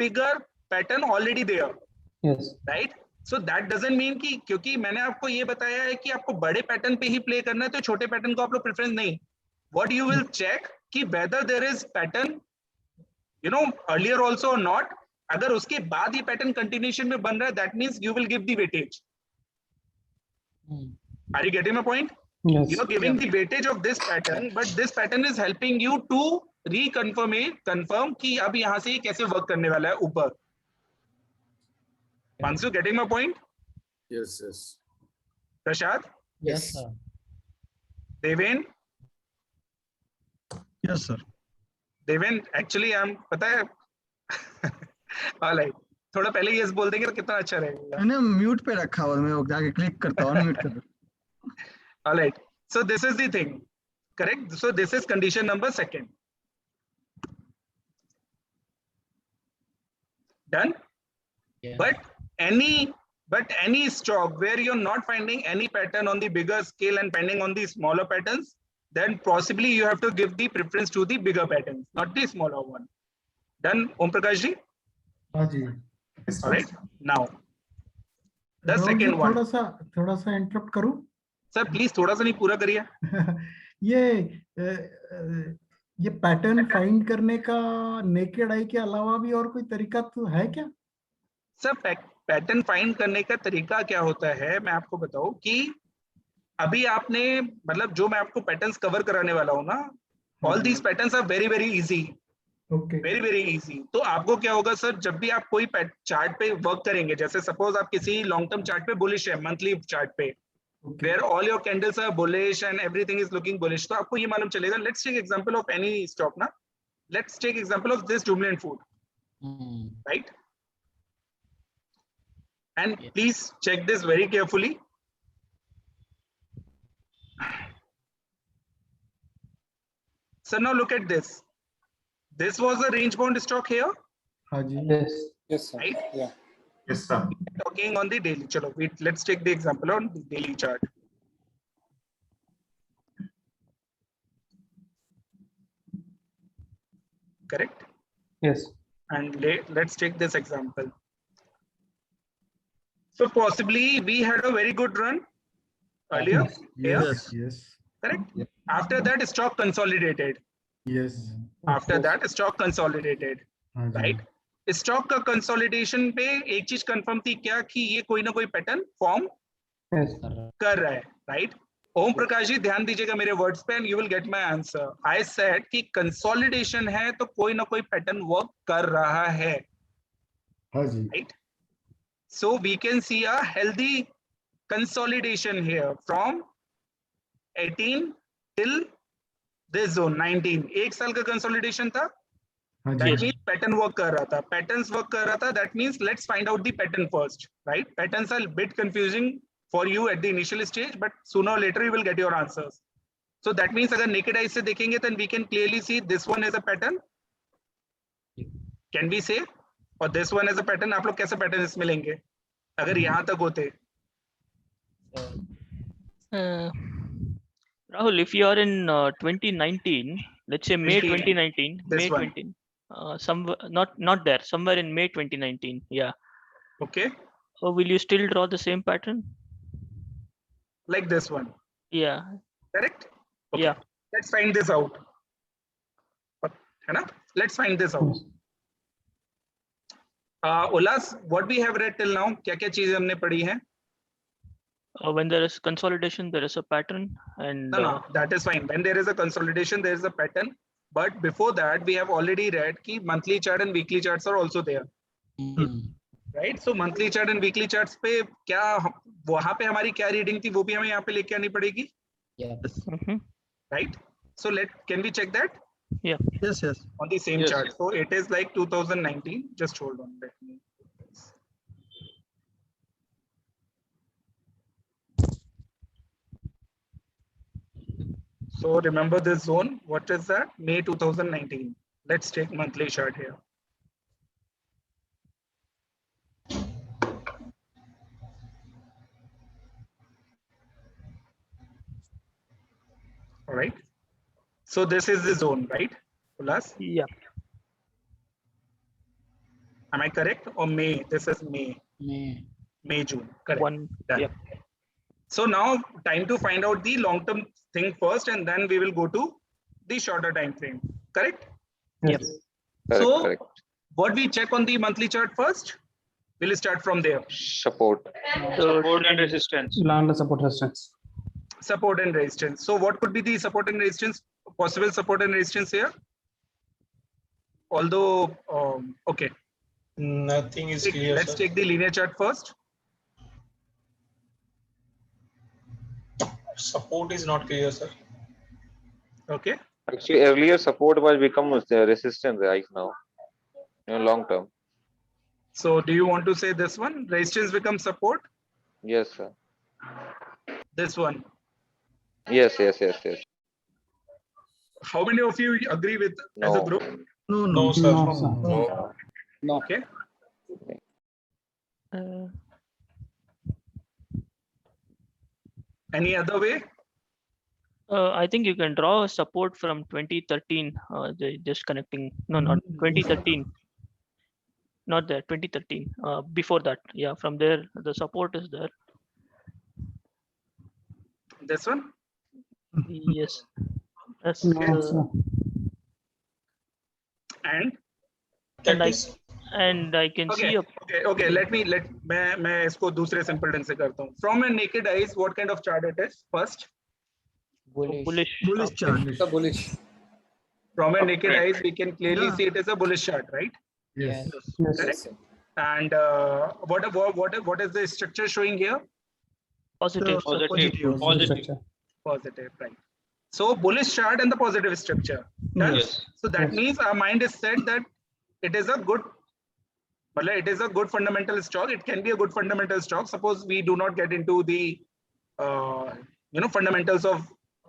bigger pattern already there. Yes. Right? So that doesn't mean कि क्योंकि मैंने आपको ये बताया है कि आपको बड़े पैटर्न पे ही प्ले करना है तो छोटे पैटर्न को आप लोग प्रेफरेंस नहीं. What you will check कि whether there is pattern, you know, earlier also or not. अगर उसके बाद ये पैटर्न कंटिन्यूएशन में बन रहा है, that means you will give the weightage. Are you getting my point? Yes. You are giving the weightage of this pattern, but this pattern is helping you to confirm कि अब यहाँ से ये कैसे वर्क करने वाला है ऊपर. Mangsu, getting my point? Yes, yes. Prashad? Yes, sir. Deven? Yes, sir. Deven, actually I'm पता है all right. थोड़ा पहले yes बोल देंगे तो कितना अच्छा रहेगा. मैंने म्यूट पे रखा हुआ, मैं जाके क्लिक करता हूँ, अनम्यूट कर. All right. So this is the thing, correct? So this is condition number 2. Done? Yeah. But any stock where you're not finding any pattern on the bigger scale and pending on the smaller patterns, then possibly you have to give the preference to the bigger patterns, not the smaller one. Done, Om Prakash ji? हाँ जी. All right. Now, the second one. थोड़ा सा interrupt करूं? Sir please थोड़ा सा नहीं, पूरा करिए. ये पैटर्न फाइंड करने का नेकेड आई के अलावा भी और कोई तरीका तो है क्या? सर पैटर्न फाइंड करने का तरीका क्या होता है, मैं आपको बताऊं कि अभी आपने मतलब जो मैं आपको पैटर्न्स कवर कराने वाला हूं ना, all these patterns are very very easy. Very very easy. तो आपको क्या होगा सर, जब भी आप कोई चार्ट पे वर्क करेंगे, जैसे सपोज आप किसी लॉन्ग टर्म चार्ट पे बुलिश है, मंथली चार्ट पे, where all your candles are bullish and everything is looking bullish, तो आपको ये मालूम चलेगा. Let's take example of any stock ना. Let's take example of this Jubilant Food, right? And please check this very carefully. So now look at this. This was a range bound stock here. हाँ जी. Yes. Yes, sir. Right? Yeah. Yes, sir. Talking on the daily. Chalo, let's take the example on the daily chart. Correct? Yes. And let's take this example. So possibly we had a very good run earlier. Yes. Yes. Correct. After that, stock consolidated. Yes. After that, stock consolidated. हाँ जी. Right. Stock का consolidation पे एक चीज confirm थी क्या कि ये कोई ना कोई पैटर्न फॉर्म कर रहा है. राइट. ओम प्रकाश जी ध्यान दीजिएगा मेरे वर्ड्स पे and you will get my answer. I said कि कंसोलिडेशन है तो कोई ना कोई पैटर्न वर्क कर रहा है. हाँ जी. Right. So we can see a healthy consolidation here from 18 till this zone 19. एक साल का कंसोलिडेशन था. That means pattern work कर रहा था. Patterns work कर रहा था. That means let's find out the pattern first, right? Patterns are a bit confusing for you at the initial stage, but sooner or later you will get your answers. So that means अगर naked eye से देखेंगे, then we can clearly see this one is a pattern. Can we say? और this one is a pattern. आप लोग कैसे patterns मिलेंगे? अगर यहाँ तक होते. Rahul, if you are in 2019, let's say May 2019, This May one. 20, somewhere not there, somewhere in May 2019, yeah. Okay. Or will you still draw the same pattern? Like this one. Yeah. Correct? Okay. Yeah. Let's find this out. है ना? Let's find this out. Ulas, what we have read till now, क्या-क्या चीजें हमने पढ़ी हैं? When there is consolidation, there is a pattern, and No, that is fine. When there is a consolidation, there is a pattern. But before that, we have already read कि monthly chart and weekly charts are also there. Right? So monthly chart and weekly charts पे क्या वहाँ पे हमारी क्या reading थी वो भी हमें यहाँ पे लेके आनी पड़ेगी. Yes. Right? So can we check that? Yeah. Yes. On the same Yes. chart. So it is like 2019. Just hold on. Let me. So remember this zone. What is that? May 2019. Let's take monthly chart here. All right. So this is the zone, right? Ulas? yeah, Am I correct? Or May? This is May. May, June. Correct. Done. yeah. So now time to find out the long-term thing first, and then we will go to the shorter time frame. Correct? Yep. So Correct. what we check on the monthly chart first? We'll start from there. Support. Support and resistance. Land support resistance. Support and resistance. So what could be the support and resistance? Possible support and resistance here? Although, okay. Nothing is clear. Let's take the linear chart first. Support is not clear, sir. Okay. Actually, earlier support was become resistance right now. Long term. So do you want to say this one? Resistance becomes support? Yes, sir. This one. Yes. How many of you agree with as a group? No, sir. No. Okay. Any other way? I think you can draw a support from 2013. Just connecting. No, not 2013. Not there. 2013. Before that, yeah. From there, the support is there. This one? Yes. That's, And and I can see a okay. मैं इसको दूसरे simple ढंग से करता हूँ. From a naked eyes, what kind of chart it is? First, bullish chart. Bullish. from a naked eyes, we can clearly see it is a bullish chart, right? Yes. Correct. And what is the structure showing here? positive. Positive, right? So bullish chart and the positive structure. Done? Yes. So that means our mind is set that it is a good. It is a good fundamental stock. It can be a good fundamental stock. Suppose we do not get into the fundamentals of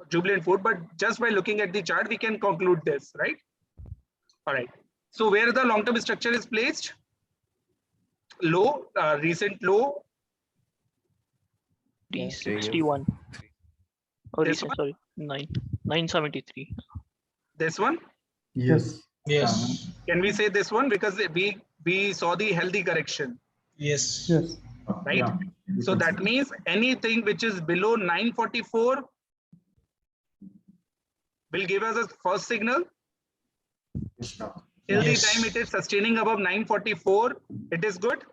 Jubilant Food, but just by looking at the chart, we can conclude this, right? All right. So where the long-term structure is placed? Low, recent low. 361. Oh, This recent, sorry, 973. This one. Yes. Yes. Can we say this one because we saw the healthy correction, Yes. Yes. right? Yeah. So that means anything which is below 944 will give us a first signal. Till the Yes. time it is sustaining above 944, it is good.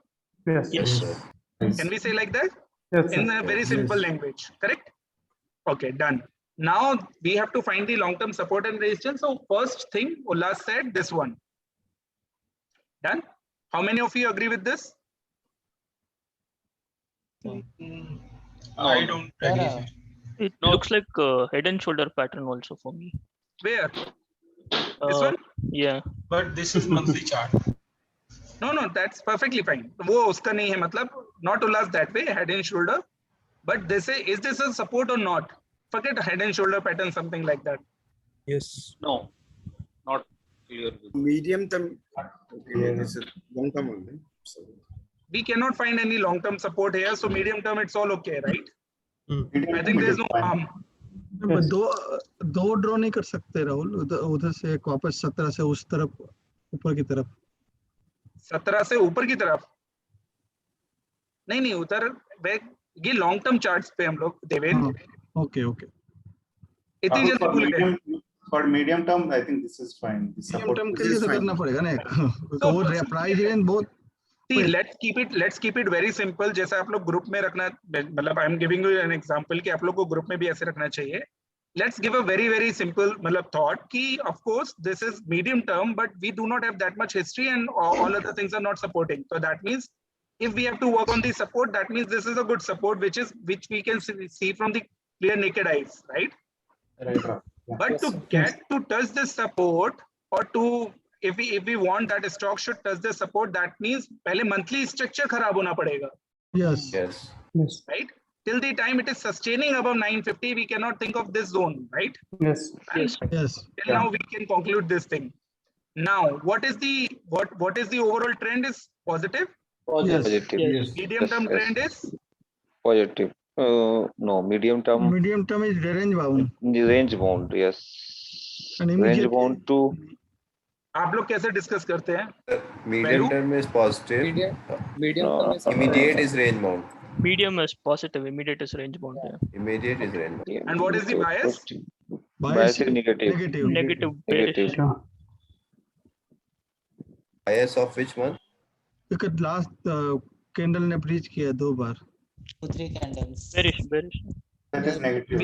Yes. Yes. Can we say like that? Yes. In Sir. a very simple language, correct? Okay, done. Now we have to find the long-term support and resistance. So first thing Ullas said, this one. Done. How many of you agree with this? I don't agree. sir. It looks like a head and shoulder pattern also for me. Where? This one? Yeah. But this is monthly chart. No, that's perfectly fine. वो उसका नहीं है मतलब, not Ullas that way, head and shoulder. But this is this a support or not? Forget head and shoulder pattern, something like that. Yes. No, not clear. Medium term. Okay, this is long term only. So. We cannot find any long-term support here, so medium term it's all okay, right? Medium I think term there is it no fine. harm. दो draw नहीं कर सकते राहुल, उधर से एक वापस 17 से उस तरफ ऊपर की तरफ। 17 से ऊपर की तरफ नहीं उधर ये लॉन्ग टर्म चार्ट्स पे हम लोग देवेंद्र। ओके इतनी जल्दी भूल गए। For medium term, I think this is fine. This medium support term के this लिए is तो fine. करना पड़ेगा ना एक, तो वो प्राइस रेंज बहुत। See, let's keep it very simple. जैसा आप लोग ग्रुप में रखना, मतलब I am giving you an example कि आप लोग को ग्रुप में भी ऐसे रखना चाहिए। Let's give a very simple मतलब thought कि of course this is medium term, but we do not have that much history and all other things are not supporting. So that means if we have to work on the support, that means this is a good support which we can see from the clear naked eyes, right? Right. But to get to touch this support, or to if we want that stock should touch the support, that means पहले monthly structure खराब होना पड़ेगा. Yes. Right? Till the time it is sustaining above 950, we cannot think of this zone, right? Yes. Till now we can conclude this thing. Now, what is the overall trend is positive? Positive. Yes. Medium term trend is Positive. No, medium term. Medium term is range bound. Range bound, yes. And Range immediate bound to. आप लोग कैसे discuss करते हैं? Medium term is positive. Medium term is Immediate is range bound. Medium is positive, immediate is range bound. Yeah. Immediate is range bound. And what is the bias? Bias is negative. Negative bearish. Bias of which one? because last candle ने breach किया 2 बार। 2-3 candles. Bearish. That is negative.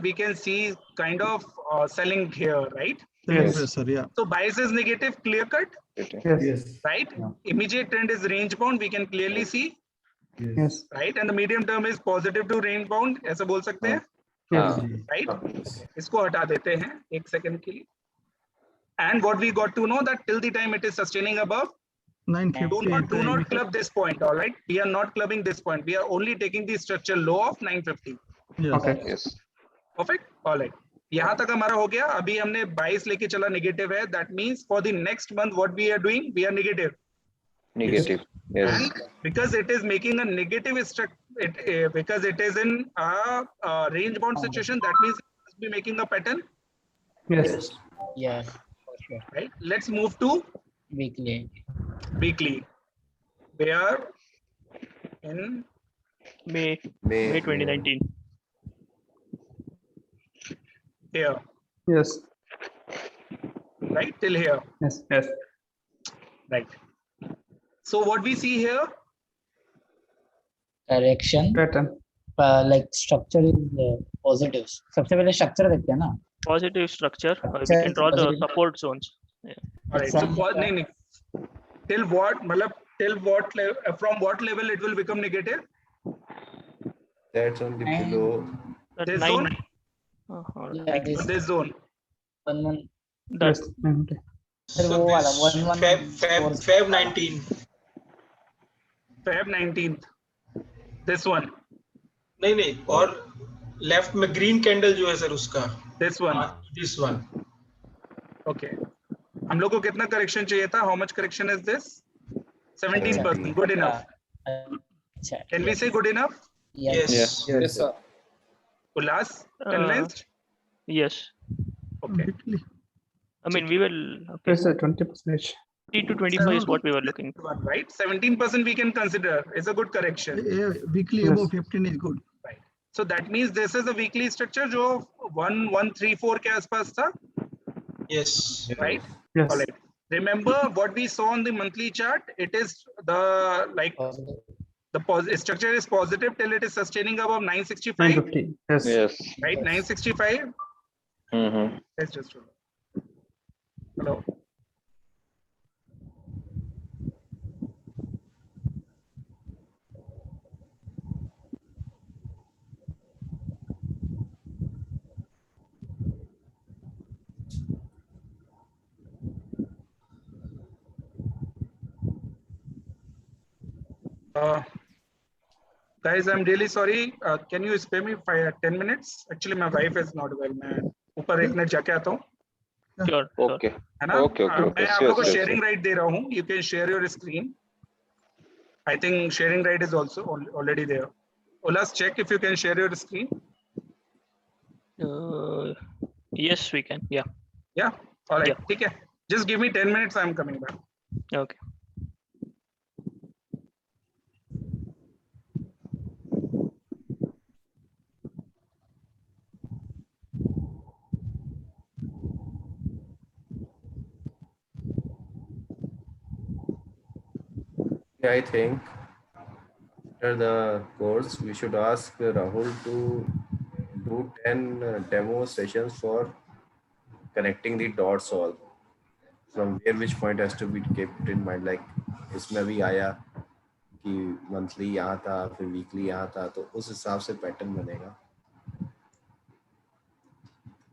We can see kind of selling here, right? Yes. Pressure, yeah. So bias is negative, clear cut, Yes. right? Immediate trend is range bound, we can clearly see, Yes. right? And the medium term is positive to range bound, ऐसा बोल सकते हैं, right? इसको हटा देते हैं एक second के लिए. And what we got to know that till the time it is sustaining above, 950. do not club this point, all right? We are not clubbing this point. We are only taking the structure low of 950. Yes. Okay. Yes. Perfect. All right. यहाँ तक हमारा हो गया. अभी हमने 22 लेके चला negative है. That means for the next month what we are doing, we are negative. Negative. Yes. And because it is making a negative structure, because it is in a range bound situation, that means it must be making a pattern. Yes. Yes, for sure. Right. Let's move to Weekly. We are in May 2019. Here, Yes. right? Till here, Yes. right? So what we see here, Correction. Pattern. Like structure is positive. सबसे पहले structure देखते हैं ना. Positive structure. We can draw the support zones. all right? So नहीं, till what, मतलब till what level, from what level it will become negative? That's only below. That This 9. zone? Yeah, This zone. 1-1. That Okay. फिर वो वाला 1-1. Feb 19. Feb 19th. This one. नहीं और left में green candle जो है sir उसका. This one. This one. Okay. हम लोग को कितना करेक्शन चाहिए था? How much correction is this? 17%. Good enough. Can we say good enough? Yes. Yes, sir. Ullas, convinced? Yes. Okay. I mean, we will. Okay. Yes, sir. 20%. 20 to 25 is what we were looking. Right, 17% we can consider is a good correction. Yeah, weekly Yes. above 15 is good. Right. So that means this is a weekly structure जो 1134 के आसपास था. Yes. Right. Yes. All right. Remember what we saw on the monthly chart. It is the structure is positive till it is sustaining above 965. 950. Yes. Yes. Right, 965. Mm-hmm. Let's just do it. Hello. Guys, I'm really sorry. Can you spare me 10 minutes? Actually, my wife is not well. मैं ऊपर एक minute जाके आता हूँ. Sure. Okay. है ना? Okay. मैं आप लोगों को sharing right दे रहा हूँ. You can share your screen. I think sharing right is also already there. Ulas, check if you can share your screen. Yes, we can. Yeah. Yeah. All right. Yeah. ठीक है. Just give me 10 minutes. I'm coming back. Okay. I think after the course, we should ask Rahul to do 10 demo sessions for connecting the dots all. From where which point has to be kept in mind. Like इसमें भी आया कि monthly यहाँ था, फिर weekly यहाँ था, तो उस हिसाब से पैटर्न बनेगा.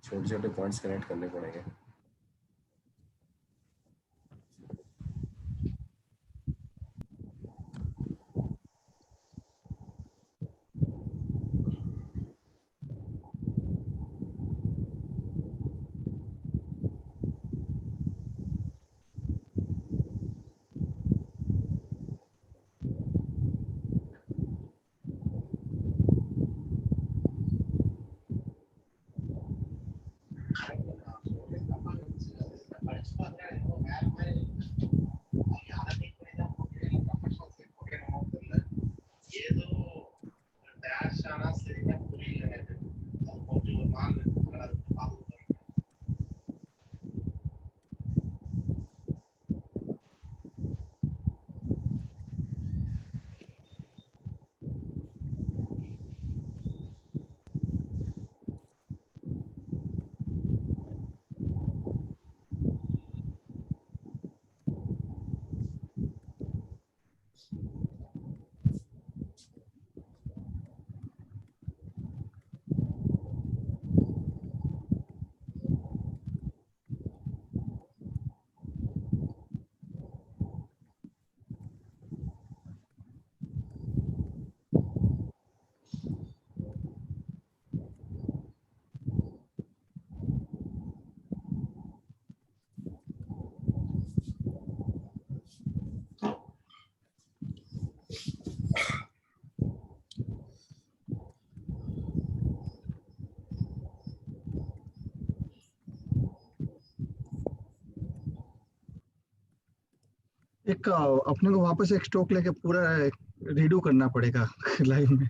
छोटे-छोटे पॉइंट्स कनेक्ट करने पड़ेंगे. एक अपने को वापस एक स्टॉक लेके पूरा रीडू करना पड़ेगा लाइव में.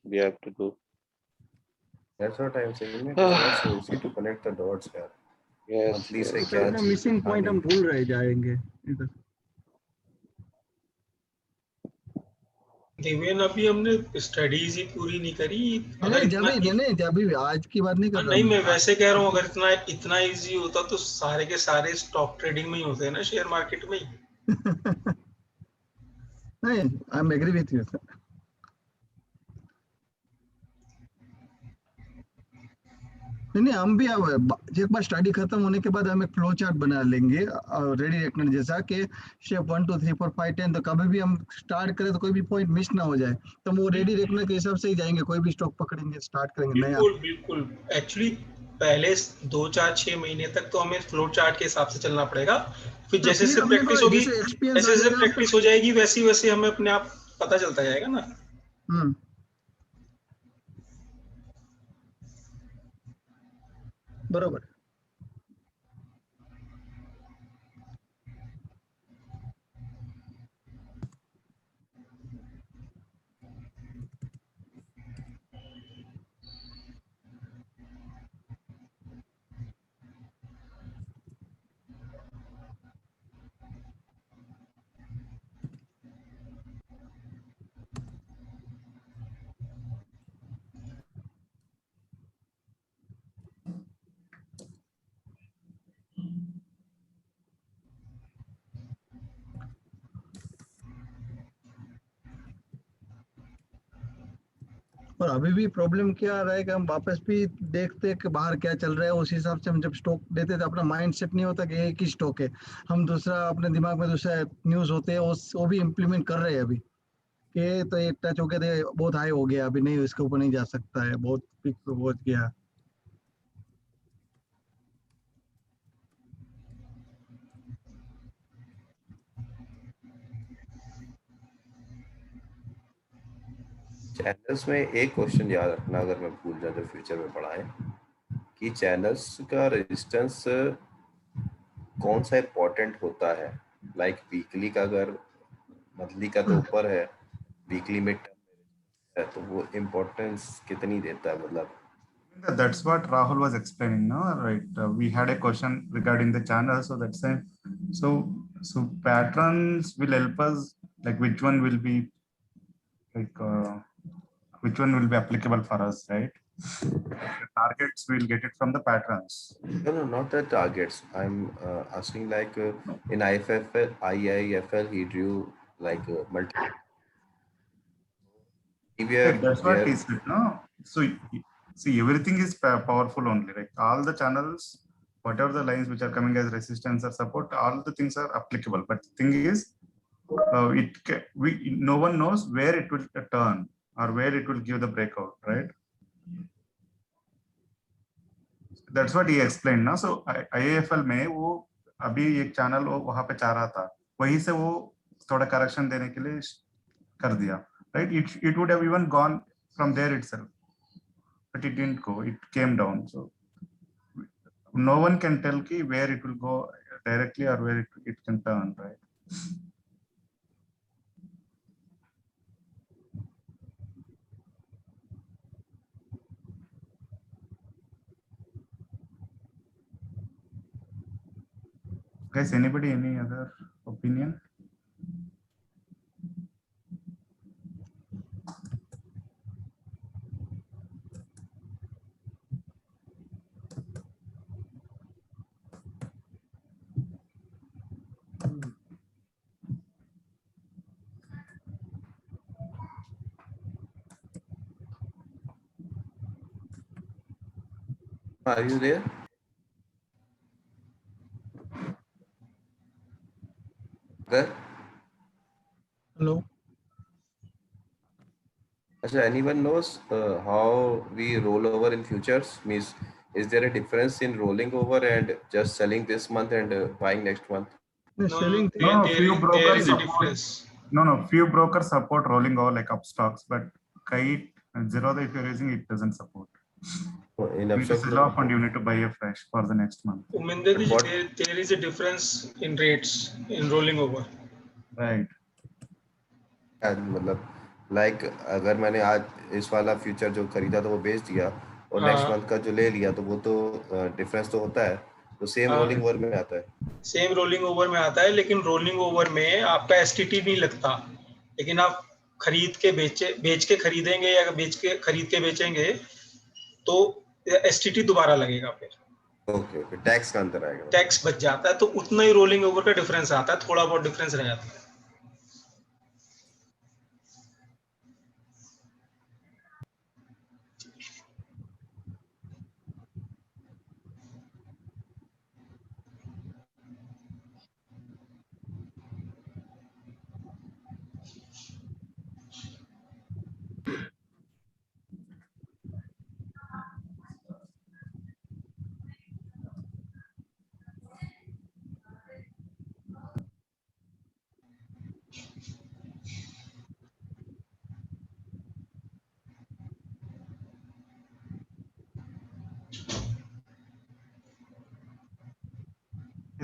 We have to do. That's what I'm saying. It's so easy to connect the dots here. Yes. Monthly से yes. क्या मिसिंग पॉइंट हम भूल रह जाएंगे इधर. देवेन, अभी हमने स्टडीज ही पूरी नहीं करी. अगर जब भी आज की बात नहीं कर रहा. नहीं, मैं वैसे कह रहा हूँ, अगर इतना इजी होता तो सारे के सारे स्टॉक ट्रेडिंग में ही होते हैं ना, शेयर मार्केट में ही. नहीं, I am agree with you. नहीं, हम भी अब एक बार स्टडी खत्म होने के बाद हम एक फ्लो चार्ट बना लेंगे रेडी रेकनर जैसा कि स्टेप 1 2 3 4 5 10. तो कभी भी हम स्टार्ट करें तो कोई भी पॉइंट मिस ना हो जाए, तो हम वो रेडी रेकनर के हिसाब से ही जाएंगे. कोई भी स्टॉक पकड़ेंगे, स्टार्ट करेंगे नया. बिल्कुल. एक्चुअली पहले 2 4 6 महीने तक तो हमें फ्लो चार्ट के हिसाब से चलना पड़ेगा. फिर जैसे जैसे प्रैक्टिस होगी, जैसे जैसे प्रैक्टिस हो जाएगी, वैसे वैसे हमें अपने आप पता चलता जाएगा ना. बरोबर. और अभी भी प्रॉब्लम क्या आ रहा है कि हम वापस भी देखते हैं कि बाहर क्या चल रहा है, उस हिसाब से हम जब स्टॉक देते तो अपना माइंड सेट नहीं होता कि एक ही स्टॉक है, हम दूसरा अपने दिमाग में दूसरा न्यूज होते हैं वो भी इम्प्लीमेंट कर रहे हैं अभी कि तो ये टच हो गया तो बहुत हाई हो गया, अभी नहीं इसके ऊपर नहीं जा सकता है, बहुत पीक पे पहुंच गया. चैनल्स में एक क्वेश्चन याद रखना, अगर मैं भूल जाऊं जो फ्यूचर में पढ़ाएं, कि चैनल्स का रेजिस्टेंस कौन सा इंपॉर्टेंट होता है. लाइक वीकली का अगर मंथली का तो ऊपर है, वीकली में है तो वो इम्पोर्टेंस कितनी देता है, मतलब. That's what Rahul was explaining, no? Right. We had a question regarding the channel, so that's it. So patterns will help us, like which one will be like which one will be applicable for us, right? The targets we'll get it from the patterns. No, not the targets. I'm asking like in IIFL he drew like multiple. That's what he said, no? So see, everything is powerful only. Like all the channels, whatever the lines which are coming as resistance or support, all the things are applicable. But the thing is, no one knows where it will turn or where it will give the breakout, right? That's what he explained, ना. So IIFL में वो अभी एक channel वो वहाँ पे चाह रहा था, वहीं से वो थोड़ा करेक्शन देने के लिए कर दिया, right? It would have even gone from there itself, but it didn't go. It came down. So no one can tell ki where it will go directly or where it can turn, right? Guys, anybody, any other opinion? Are you there? There? Hello. Achha, anyone knows how we roll over in futures? Means, is there a difference in rolling over and just selling this month and buying next month? Selling No, few there brokers is a support. difference. No, few brokers support rolling over like up stocks, but Kite and Zerodha, if you're using it, doesn't support. In you need to Upstox, sell off and you need to buy a fresh for the next month. Uminder ji, there is a difference in rates in rolling over. Right. मतलब like अगर मैंने आज इस वाला future जो खरीदा था वो बेच दिया और नेक्स्ट मंथ का जो ले लिया तो वो तो डिफरेंस तो होता है, तो सेम रोलिंग ओवर में आता है. सेम रोलिंग ओवर में आता है, लेकिन रोलिंग ओवर में आपका एसटीटी नहीं लगता, लेकिन आप खरीद के बेच के खरीदेंगे या खरीद के बेचेंगे तो एसटीटी दोबारा लगेगा फिर. ओके, टैक्स का अंतर आएगा, टैक्स बच जाता है, तो उतना ही रोलिंग ओवर का डिफरेंस आता है, थोड़ा बहुत डिफरेंस रह जाता है.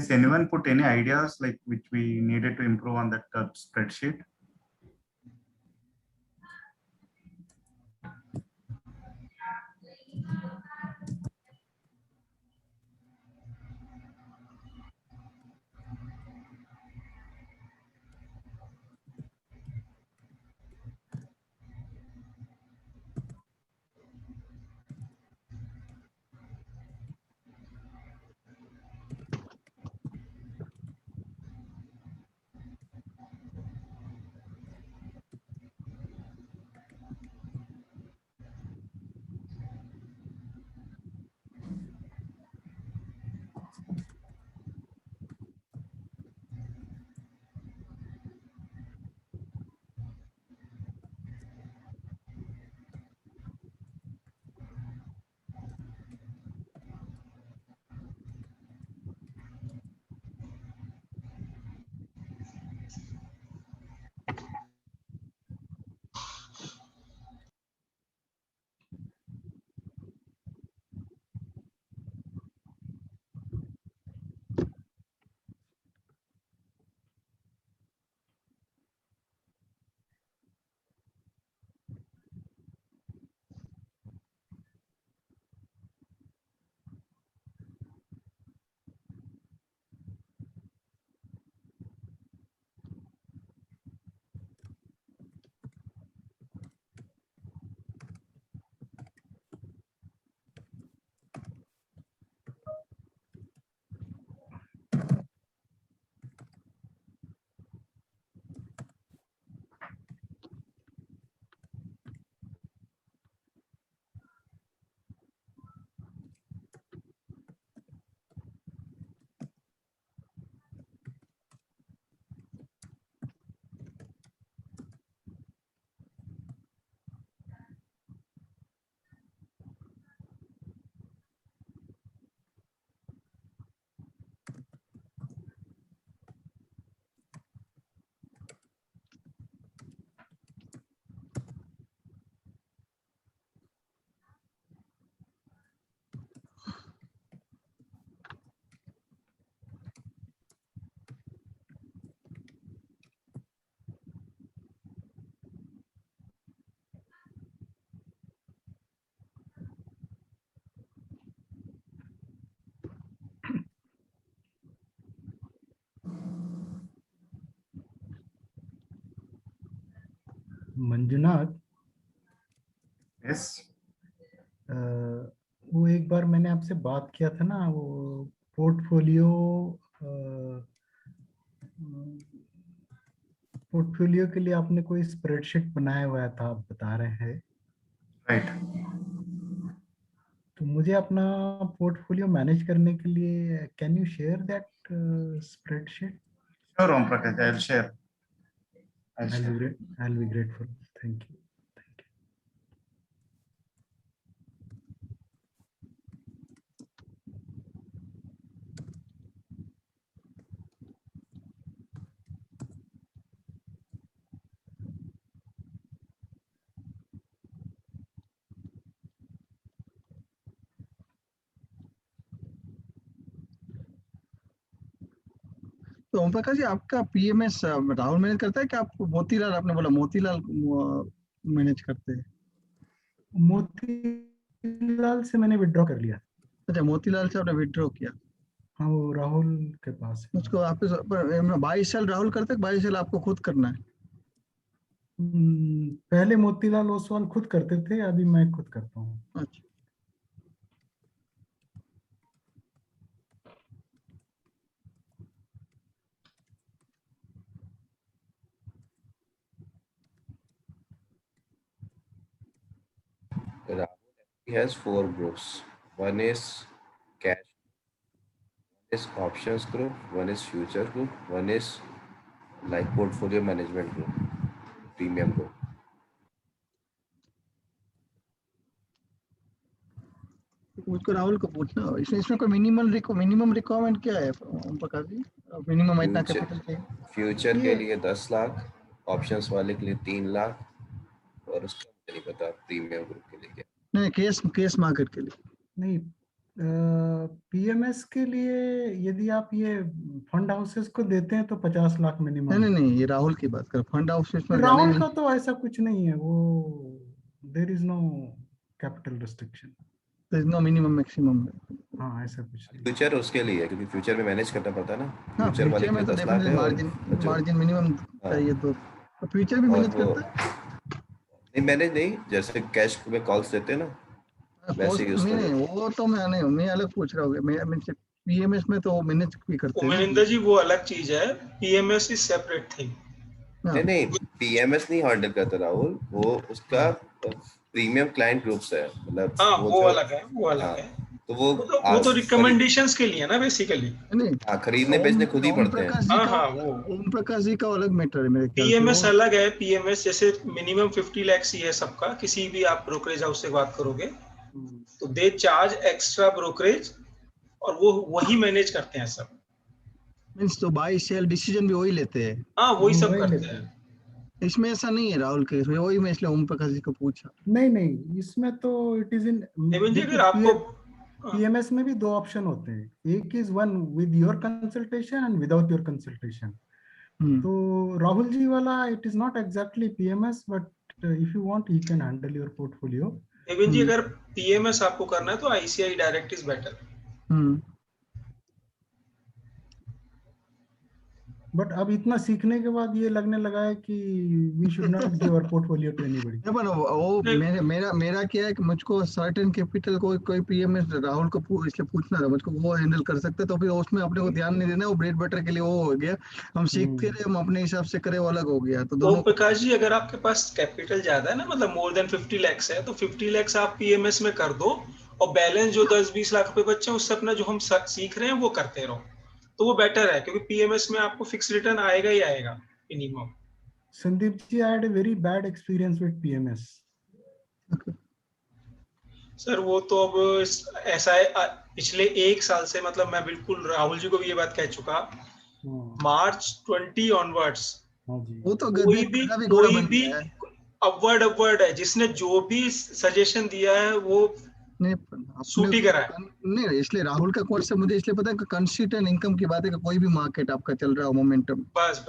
Has anyone put any ideas like which we needed to improve on that spreadsheet? Manjunath, Yes. वो एक बार मैंने आपसे बात किया था ना, वो पोर्टफोलियो पोर्टफोलियो के लिए आपने कोई स्प्रेडशीट बनाया हुआ था, आप बता रहे हैं। राइट। तो मुझे अपना पोर्टफोलियो मैनेज करने के लिए can you share that spreadsheet? Sure, Om Prakash, I'll share. I'll be grateful. Thank you. तो ओम प्रकाश जी, आपका पीएमएस राहुल मैनेज करता है कि आपको मोतीलाल, आपने बोला मोतीलाल मैनेज करते हैं? मोतीलाल से मैंने विड्रॉ कर लिया। अच्छा, मोतीलाल से आपने विड्रॉ किया? हाँ, वो राहुल के पास है। उसको आप बाई सेल राहुल करते हैं, बाई सेल आपको खुद करना है? पहले मोतीलाल ओसवाल खुद करते थे, अभी मैं खुद करता हूँ। अच्छा। He has 4 groups. One is cash, one is options group, one is future group, one is like portfolio management group, premium group. मुझको राहुल को पूछना, इसमें कोई मिनिमम रिक्वायरमेंट क्या है ओम प्रकाश जी? मिनिमम इतना कैपिटल चाहिए? फ्यूचर के लिए 10 लाख, ऑप्शंस वाले के लिए 3 लाख, और उसका मुझे नहीं पता प्रीमियम ग्रुप के लिए क्या। नहीं, केस मार्केट के लिए नहीं, पीएमएस के लिए यदि आप ये फंड हाउसेस को देते हैं तो 50 लाख नहीं मिनिमम। नहीं नहीं, ये राहुल की बात कर, फंड हाउस में जाने राहुल नहीं। का तो ऐसा कुछ नहीं है, वो there is no capital restriction. There is no minimum maximum. हाँ ऐसा कुछ नहीं। फ्यूचर उसके लिए है, क्योंकि फ्यूचर में मैनेज करना पड़ता है ना। हाँ, फ्यूचर वाले फ्यूचर के में लिए तो 10 लाख डेफिनेटली है और मार्जिन बच्चों मार्जिन मिनिमम हाँ। चाहिए, तो फ्यूचर भी और मैनेज वो करता है। नहीं मैनेज नहीं, जैसे कैश में कॉल्स देते हैं ना वैसे ही नहीं उसका नहीं, देते हैं। वो तो मैं नहीं, मैं अलग पूछ रहा हूँ। मैं पीएमएस में तो मैनेज भी करते हैं ना। उमेनिंदर जी वो अलग चीज है, पीएमएस इज सेपरेट थिंग। नहीं नहीं, पीएमएस नहीं हैंडल करता राहुल, वो उसका प्रीमियम क्लाइंट ग्रुप्स है, मतलब हाँ वो वो जो अलग है, वो अलग हाँ, है। तो वो वो तो रिकमेंडेशंस के लिए ना बेसिकली। नहीं, हाँ खरीदने बेचने खुद ही ओम पड़ते हैं। प्रकाश जी हाँ का, हाँ वो ओम प्रकाश जी का अलग मैटर है मेरे ख्याल से। पीएमएस वो अलग है। पीएमएस जैसे मिनिमम 50 लाख ही है सबका, किसी भी आप ब्रोकरेज हाउस से बात करोगे तो दे चार्ज एक्स्ट्रा ब्रोकरेज और वो वही मैनेज करते हैं सब। मींस तो बाय सेल डिसीजन भी वही लेते हैं। हाँ वही सब वही करते लेते हैं। हैं। इसमें ऐसा नहीं है राहुल के, इसमें वही मैं इसलिए ओम प्रकाश जी को पूछा। नहीं नहीं, इसमें तो इट इज इन, एवं जी देखिए अगर आपको पीएमएस में भी दो ऑप्शन होते हैं, एक is one with your consultation and without your consultation. तो राहुल जी वाला it is not exactly PMS, but if you want you can handle your portfolio. एवं जी अगर पीएमएस आपको करना है तो ICI direct is better. But अब इतना सीखने के बाद ये लगने लगा है कि we should not give our portfolio to anybody. नहीं, पर वो मेरा क्या है कि मुझको सर्टेन कैपिटल कोई पीएमएस राहुल को इसलिए पूछना था मुझको, वो हैंडल कर सकते हैं, तो फिर उसमें अपने को ध्यान नहीं देना, वो ब्रेड बटर के लिए वो हो गया, हम सीखते रहे, हम अपने हिसाब से करे, वो अलग हो गया। तो ओम दोनों प्रकाश जी अगर आपके पास कैपिटल ज्यादा है ना, मतलब मोर देन 50 लाख है, तो 50 लाख आप पीएमएस में कर दो और बैलेंस जो 10-20 लाख रुपए बच्चे हैं उससे अपना जो हम सीख रहे हैं वो करते रहो, तो वो बेटर है, क्योंकि पीएमएस में आपको फिक्स रिटर्न आएगा ही आएगा minimum. Sandeep ji, I had a very bad experience with PMS. Sir वो तो अब ऐसा है, पिछले 1 साल से, मतलब मैं बिल्कुल राहुल जी को भी ये बात कह चुका, मार्च 20 ऑनवर्ड्स वो तो कोई भी अपवर्ड है, जिसने जो भी सजेशन दिया है वो सूट ही करा है। नहीं, इसलिए राहुल का कोर्स से मुझे इसलिए पता है कि कंसिस्टेंट इनकम की बात है कि कोई भी मार्केट आपका चल रहा हो मोमेंटम, बस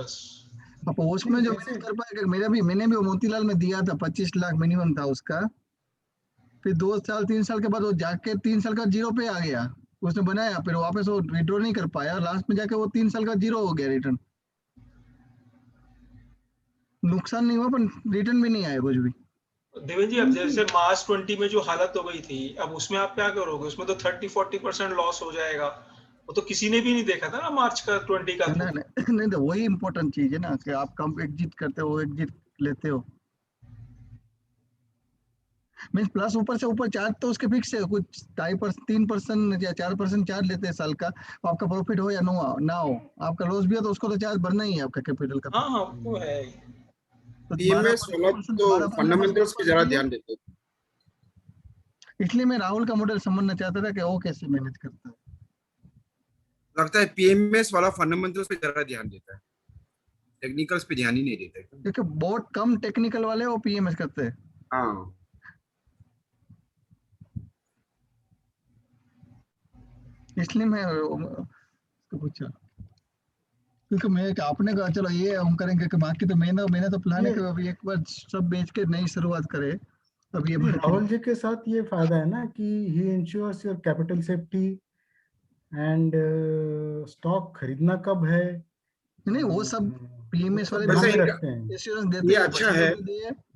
अब उसमें जो मैंने कर पाया, मैंने भी मोतीलाल में दिया था 25 लाख मिनिमम था उसका, फिर 2-3 साल के बाद वो जाके 3 साल का जीरो पे आ गया, उसने बनाया, फिर वापस वो विड्रॉ नहीं कर पाया, लास्ट में जाके वो 3 साल का जीरो हो गया रिटर्न। नुकसान नहीं हुआ पर रिटर्न भी नहीं आया कुछ भी। देवेंद्र जी अब जैसे मार्च 20 में जो हालत हो गई थी, अब उसमें आप क्या करोगे? उसमें तो 30-40% लॉस हो जाएगा, वो तो किसी ने भी नहीं देखा था ना मार्च का 20 का। नहीं तो वही इम्पोर्टेंट चीज है ना कि आप कम एग्जिट करते हो, एग्जिट लेते हो, मीन्स प्लस ऊपर से ऊपर चार्ज तो उसके फिक्स है, कुछ 3% या 4% चार्ज लेते हैं साल का, आपका प्रॉफिट हो या ना हो, आपका लॉस भी हो तो उसको तो चार्ज भरना ही है आपका कैपिटल का। हाँ वो है। पीएमएस वाला तो फंडामेंटल्स पे जरा ध्यान देते हैं, इसलिए मैं राहुल का मॉडल समझना चाहता था कि वो कैसे मैनेज करता है। लगता है पीएमएस वाला फंडामेंटल्स पे जरा ध्यान देता है, टेक्निकल्स पे ध्यान ही नहीं देता है, क्योंकि बहुत कम टेक्निकल वाले वो पीएमएस करते हैं। हाँ इसलिए मैं पूछा, क्योंकि मैं आपने कहा चलो ये हम करेंगे कि बाकी तो मैंने तो प्लान है कि अभी एक बार सब बेच के नई शुरुआत करे। अब ये राहुल जी के साथ ये फायदा है ना कि he insures your capital safety and stock खरीदना कब है, नहीं वो सब पीएमएस वाले रखते हैं, इंश्योरेंस देते हैं, अच्छा है,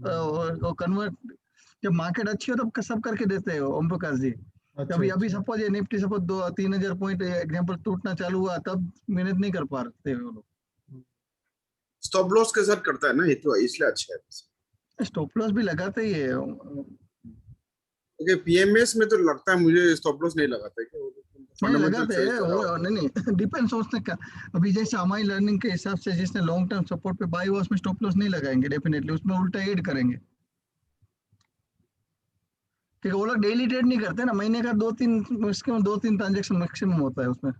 और कन्वर्ट जब मार्केट अच्छी हो तब सब करके देते हैं ओम प्रकाश जी। अभी सपोज ये निफ्टी सपोज 2-3 हजार पॉइंट एग्जांपल टूटना चालू हुआ, तब मैनेज नहीं कर पा रहे वो लोग। स्टॉप लॉस के साथ करता है ना ये, तो इसलिए अच्छा है। स्टॉप लॉस भी लगाते ही है, ओके पीएमएस में तो लगता है मुझे स्टॉप लॉस नहीं लगाता है, नहीं लगाते हैं वो, नहीं डिपेंड्स उसने का। अभी जैसे हमारी लर्निंग के हिसाब से जिसने लॉन्ग टर्म सपोर्ट पे बाई हुआ उसमें स्टॉप लॉस नहीं लगाएंगे डेफिनेटली, उसमें उल्टा ऐड करेंगे, क्योंकि वो लोग डेली ट्रेड नहीं करते ना, महीने का 2-3 ट्रांजैक्शन मैक्सिमम होता है उसमें।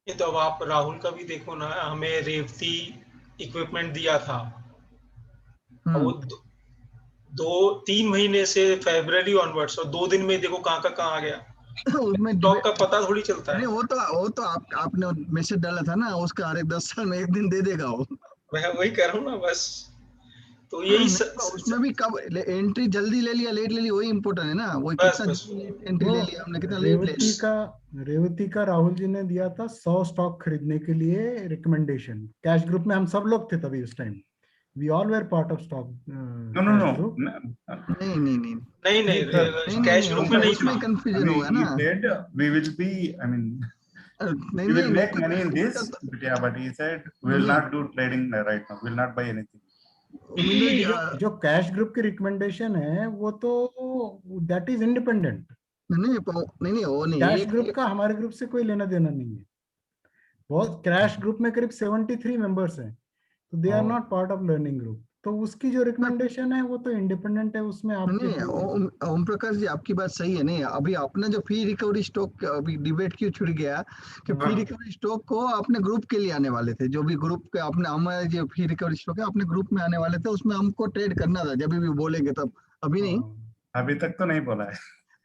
ये तो अब आप राहुल का भी देखो ना, हमें रेवती इक्विपमेंट दिया था, 2-3 महीने से फरवरी ऑनवर्ड्स, और 2 दिन में देखो कहाँ का कहाँ आ गया। उसमें स्टॉक का पता थोड़ी चलता है। नहीं, वो तो आपने मैसेज डाला था ना, उसका हर एक 10 साल में एक दिन दे देगा वो। मैं वही कह रहा हूँ ना बस। तो यही उसमें भी कब एंट्री जल्दी ले लिया लेट ले लिया वही इम्पोर्टेंट है ना, वही बस कितना एंट्री ले लिया हमने, कितना लेट ले लिया। रेवती का राहुल जी ने दिया था 100 स्टॉक खरीदने के लिए रिकमेंडेशन। कैश ग्रुप में हम सब लोग थे तभी उस time, we all were part of stock. No. नहीं, कैश ग्रुप में नहीं था। कंफ्यूजन होगा ना। We will be, I mean, we will make money in this, but yeah, but he said we will not do trading right now, we will not buy anything. जो cash group की recommendation है वो तो that is independent. नहीं वो नहीं, cash group का हमारे ग्रुप से कोई लेना देना नहीं है। बहुत कैश ग्रुप में करीब 73 मेंबर्स हैं, तो they are not part of learning group. तो उसकी जो रिकमेंडेशन है वो तो इंडिपेंडेंट है, उसमें आप ओम प्रकाश जी आपकी बात सही है। नहीं, अभी अपना जो फ्री रिकवरी स्टॉक, अभी डिबेट क्यों छुड़ गया कि फ्री रिकवरी स्टॉक को अपने ग्रुप के लिए आने वाले थे, जो भी ग्रुप के अपने हमारे जो फ्री रिकवरी स्टॉक है अपने ग्रुप में आने वाले थे, उसमें हमको ट्रेड करना था जब भी बोलेंगे तब। अभी नहीं, अभी तक तो नहीं बोला है।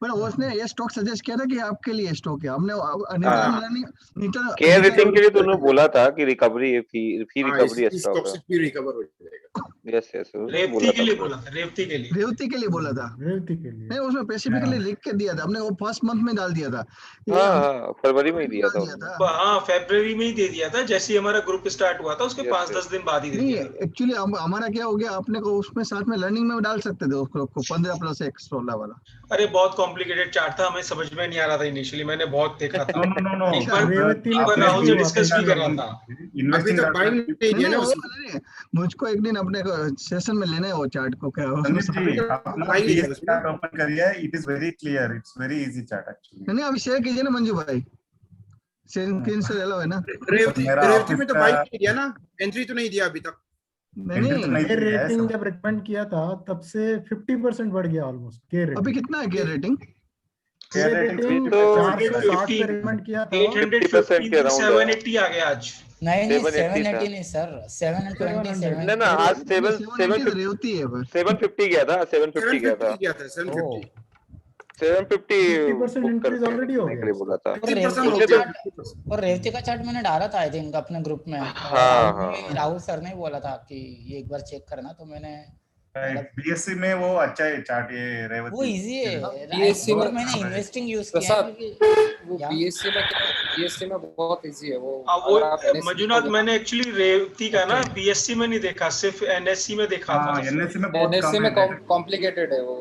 पर उसने ये स्टॉक सजेस्ट किया था कि आपके लिए स्टॉक है। हमने केयर रेटिंग के लिए तो उन्होंने बोला था कि रिकवरी फी रिकवरी स्टॉक है, रिकवर हो जाएगा। यस रेवती के लिए बोला था, रेवती के लिए बोला था। नहीं, उसमें स्पेसिफिकली लिख के दिया था हमने, वो फर्स्ट मंथ में डाल दिया था। हाँ, फरवरी में ही दिया था। हाँ, फरवरी में ही दे दिया था, जैसे ही हमारा ग्रुप स्टार्ट हुआ था उसके 5-10 दिन बाद ही दे दिया। एक्चुअली हमारा क्या हो गया, आपने को उसमें साथ में लर्निंग में डाल सकते थे उसको 15+1 16 वाला। अरे बहुत कॉम्प्लिकेटेड चार्ट था, हमें समझ में नहीं आ रहा था इनिशियली, मैंने बहुत देखा था। नो एक बार राहुल से डिस्कस भी कर रहा था। अभी तक बाइंग नहीं दिया ना उसने। मुझको एक दिन अपने सेशन में लेना है वो चार्ट को। क्या चार्ट ओपन करिए, it is very clear, it's very easy chart actually. नहीं, अभी शेयर कीजिए ना मंजू भाई, स्क्रीन से ले लो है ना। रेवती में तो बाइंग नहीं दिया ना, एंट्री तो नहीं दिया अभी तक। नहीं, के रेटिंग जब रिकमेंड किया था तब से 50% बढ़ गया ऑलमोस्ट। के रेटिंग अभी कितना है के रेटिंग? के रेटिंग तो 460 पे रिकमेंड किया था, 850 के अराउंड 780 आ गया आज। नहीं 780 नहीं सर, 727 ना आज 750 गया था, 750 गया था 750 इंक्रीज ऑलरेडी हो गया बोला था। और रेवती का चार्ट मैंने डाला था आई थिंक अपने ग्रुप में। राहुल सर ने बोला था कि ये एक बार चेक करना, तो मैंने बीएससी में वो अच्छा है चार्ट, ये रेवती वो इजी है। बीएससी में मैंने इन्वेस्टिंग यूज किया है वो बीएससी में बहुत इजी है वो। मंजुनाथ, मैंने एक्चुअली रेवती का ना बीएससी में नहीं देखा, सिर्फ एनएससी में देखा था। एनएससी में बहुत एनएससी में कॉम्प्लिकेटेड है वो।